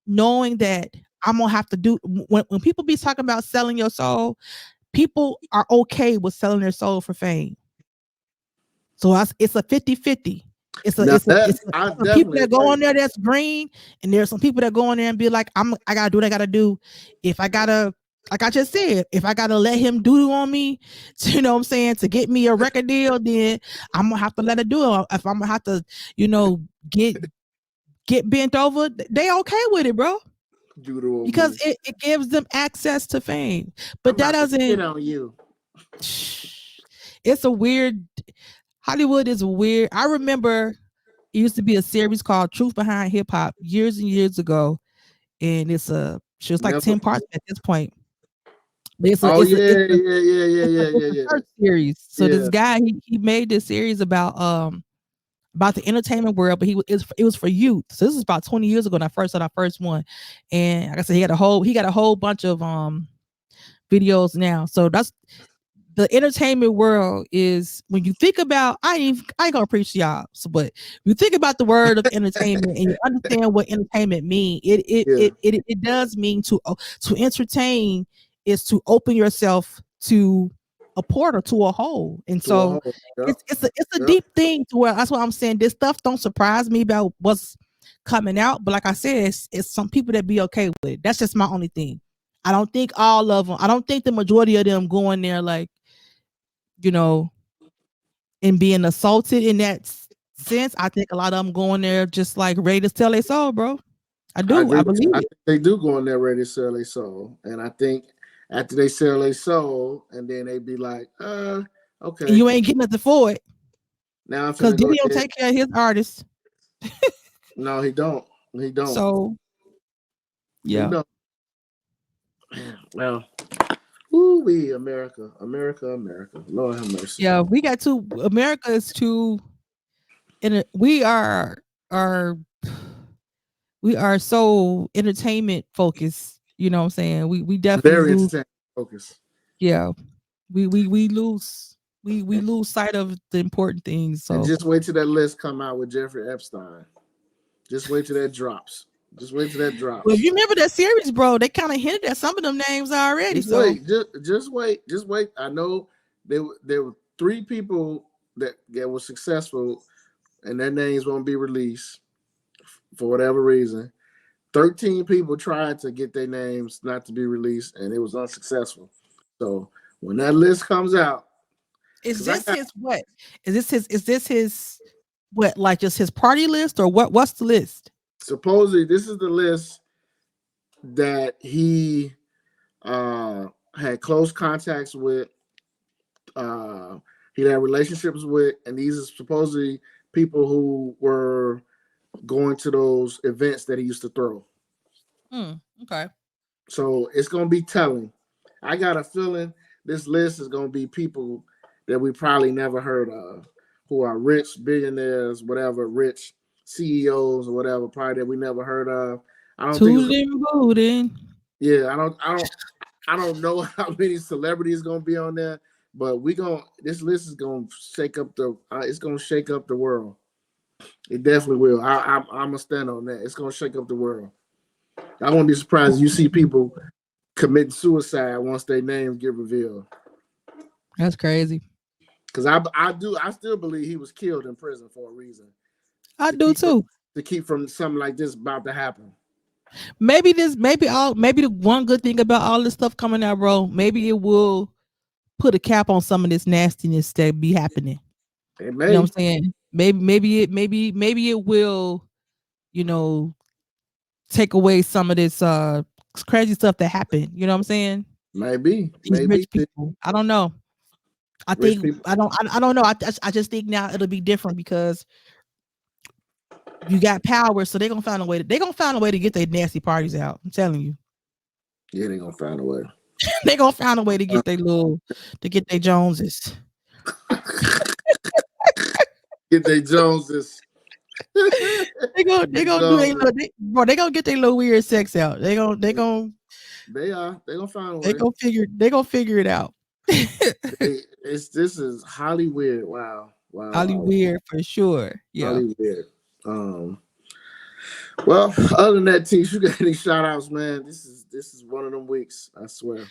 knowing that I'm gonna have to do when people be talking about selling your soul, people are okay with selling their soul for fame. So it's a 50-50. It's a Now it's a that it's a, I some people definitely that go agree. on there that's green, and there's some people that go in there and be like, I gotta do what I gotta do. If I gotta, like I just said, if I gotta let him do on me, you know what I'm saying, to get me a record deal, then I'm gonna have to let it do it. If I'm gonna have to, you know, get bent over, they okay with it, bro. Doodle on Because me. it gives them access to fame. I'm But that about to hit doesn't, on you. it's a weird, Hollywood is weird. I remember it used to be a series called Truth Behind Hip Hop years and years ago, and she was like Never. 10 parts at this point. But Oh yeah, yeah, yeah, yeah, yeah, yeah, it's a yeah. search series. So this Yeah. guy, he made this series about the entertainment world, but it was for youth. So this is about 20 years ago when I first saw that first one. And like I said, he got a whole bunch of videos now. So that's the entertainment world. Is when you think about, I ain't gonna preach to y'all, so, but you think about the word of entertainment and you understand what entertainment mean, Yeah. it does mean to entertain is to open yourself to a portal to a hole. And To a so hole. Yep. it's a Yep. deep thing to where, that's what I'm saying, this stuff don't surprise me about what's coming out, but like I said, it's some people that be okay with it. That's just my only thing. I don't think all of them, I don't think the majority of them go in there like, you know, and being assaulted in that sense. I think a lot of them go in there just like ready to tell their soul, bro. I I do. agree I with you. believe I it. think they do go in there ready to sell their soul. And I think after they sell their soul, and then they be like, And okay, you ain't getting nothing for it. now I'm Because finna go Diddy don't ahead. take care of his artists. No, he don't. He don't. So He yeah. don't. Well, ooh, we America, America, America. Lord have mercy. Yeah, we got to America is too are we are so entertainment focused. You know what I'm saying? We definitely Very lose. entertaining focus. Yeah. We lose we lose sight of the important things. And So just wait till that list come out with Jeffrey Epstein. Just wait till that drops. Just wait till that well, if drops. you remember that series, bro, they kind of hinted at some of them names already. Just So wait. Just wait. Just wait. I know there were three people that were successful, and their names won't be released for whatever reason. 13 people tried to get their names not to be released, and it was unsuccessful. So when that list comes out, is because I this got his what? Is this his what, like just his party list, or what's the list? supposedly this is the list that he uh, had close contacts with, uh, he had relationships with, and these are supposedly people who were going to those events that he used to throw. Okay. So it's gonna be telling. I got a feeling this list is gonna be people that we probably never heard of, who are rich billionaires, whatever, rich CEOs or whatever, probably that we never heard of. I don't think it's gonna, Tootin' bootin'. yeah, I don't know how many celebrities gonna be on there, but this list is gonna shake up it's gonna shake up the world. It definitely will. I'm gonna stand on that. It's gonna shake up the world. I won't be surprised if you see people committing suicide once their names get revealed. That's crazy. Because I still believe he was killed in prison for a reason. I do too. To keep from something like this about to happen. Maybe the one good thing about all this stuff coming out, bro, maybe it will put a cap on some of this nastiness that be happening. It may. You know what I'm saying? Maybe it will, take away some of this crazy stuff that happened. You know what I'm saying? Maybe. These rich people. I don't know. I think people. I don't know. I just think now it'll be different because you got power, so they're gonna find a way to get their nasty parties out. I'm telling you. Yeah, they're gonna find a way. They're gonna find a way to get their Joneses. Get their Joneses. They gonna get their little weird sex out. They are. They're gonna find a way. They gonna figure it out. This is highly weird. Wow. Highly weird for sure. Yeah. Highly weird. Well, other than that, T, you got any shout outs, man? This is one of them weeks, I swear.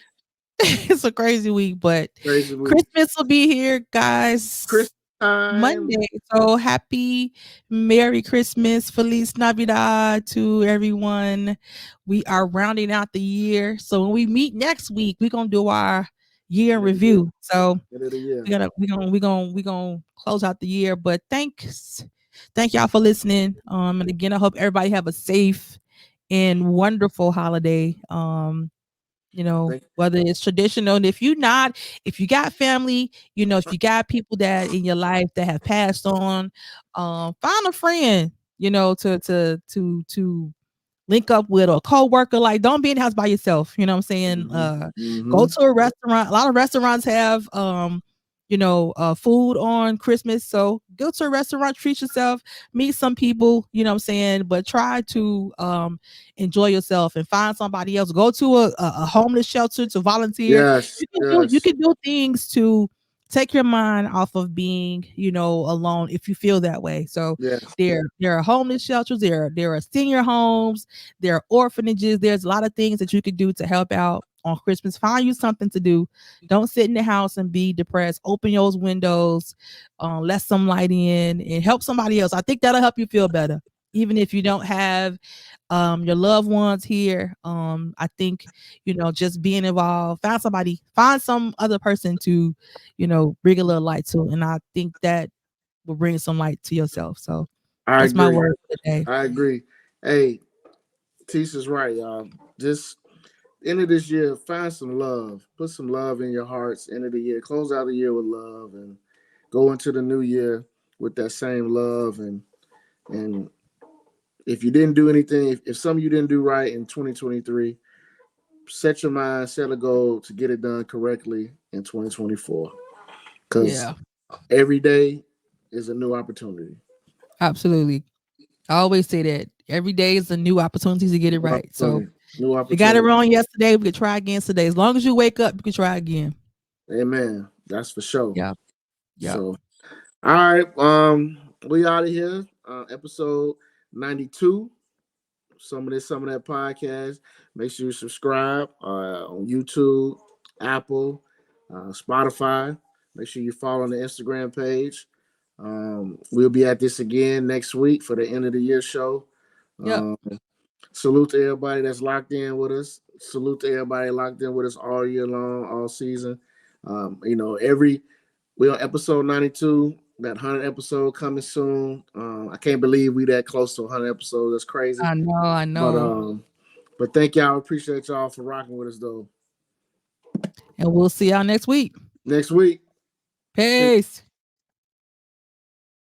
It's a crazy week, but Christmas will be here, guys. Christmas time. Monday. So happy Merry Christmas, Feliz Navidad to everyone. We are rounding out the year. So when we meet next week, we're gonna do our year review. So we're gonna close out the year. But thank y'all for listening. And again, I hope everybody have a safe and wonderful holiday. Whether it's traditional, and if you got family, if you got people that in your life that have passed on, find a friend, to link up with, or a co-worker. Like, don't be in the house by yourself. You know what I'm saying? Go to a restaurant. A lot of restaurants have food on Christmas. So go to a restaurant, treat yourself, meet some people, you know what I'm saying? But try to enjoy yourself and find somebody else. Go to a homeless shelter to volunteer. Yes, you can do things to take your mind off of being, alone if you feel that way. So there are homeless shelters, there are senior homes, there are orphanages. There's a lot of things that you could do to help out on Christmas. Find you something to do. Don't sit in the house and be depressed. Open those windows, let some light in, and help somebody else. I think that'll help you feel better. Even if you don't have your loved ones here, I think, just being involved, find some other person to, bring a little light to. And I think that will bring some light to yourself. So that's my word for today. I agree. Hey, Tisha's right, y'all. Just end of this year, find some love. Put some love in your hearts. End of the year, close out the year with love, and go into the new year with that same love. And if you didn't do anything, if some of you didn't do right in 2023, set your mind, set a goal to get it done correctly in 2024. Because every day is a new opportunity. Absolutely. I always say that every day is a new opportunity to get it right. So you got it wrong yesterday, we could try again today. As long as you wake up, you can try again. Amen. That's for sure. Yeah. So, all right. We out of here. Episode 92. Some of that podcast. Make sure you subscribe on YouTube, Apple, Spotify. Make sure you follow on the Instagram page. We'll be at this again next week for the end of the year show. Salute to everybody that's locked in with us. Salute to everybody locked in with us all year long, all season. We're on episode 92. That 100 episode coming soon. I can't believe we that close to 100 episodes. That's crazy. I know. But thank y'all. Appreciate y'all for rocking with us, though. And we'll see y'all next week. Next week. Peace.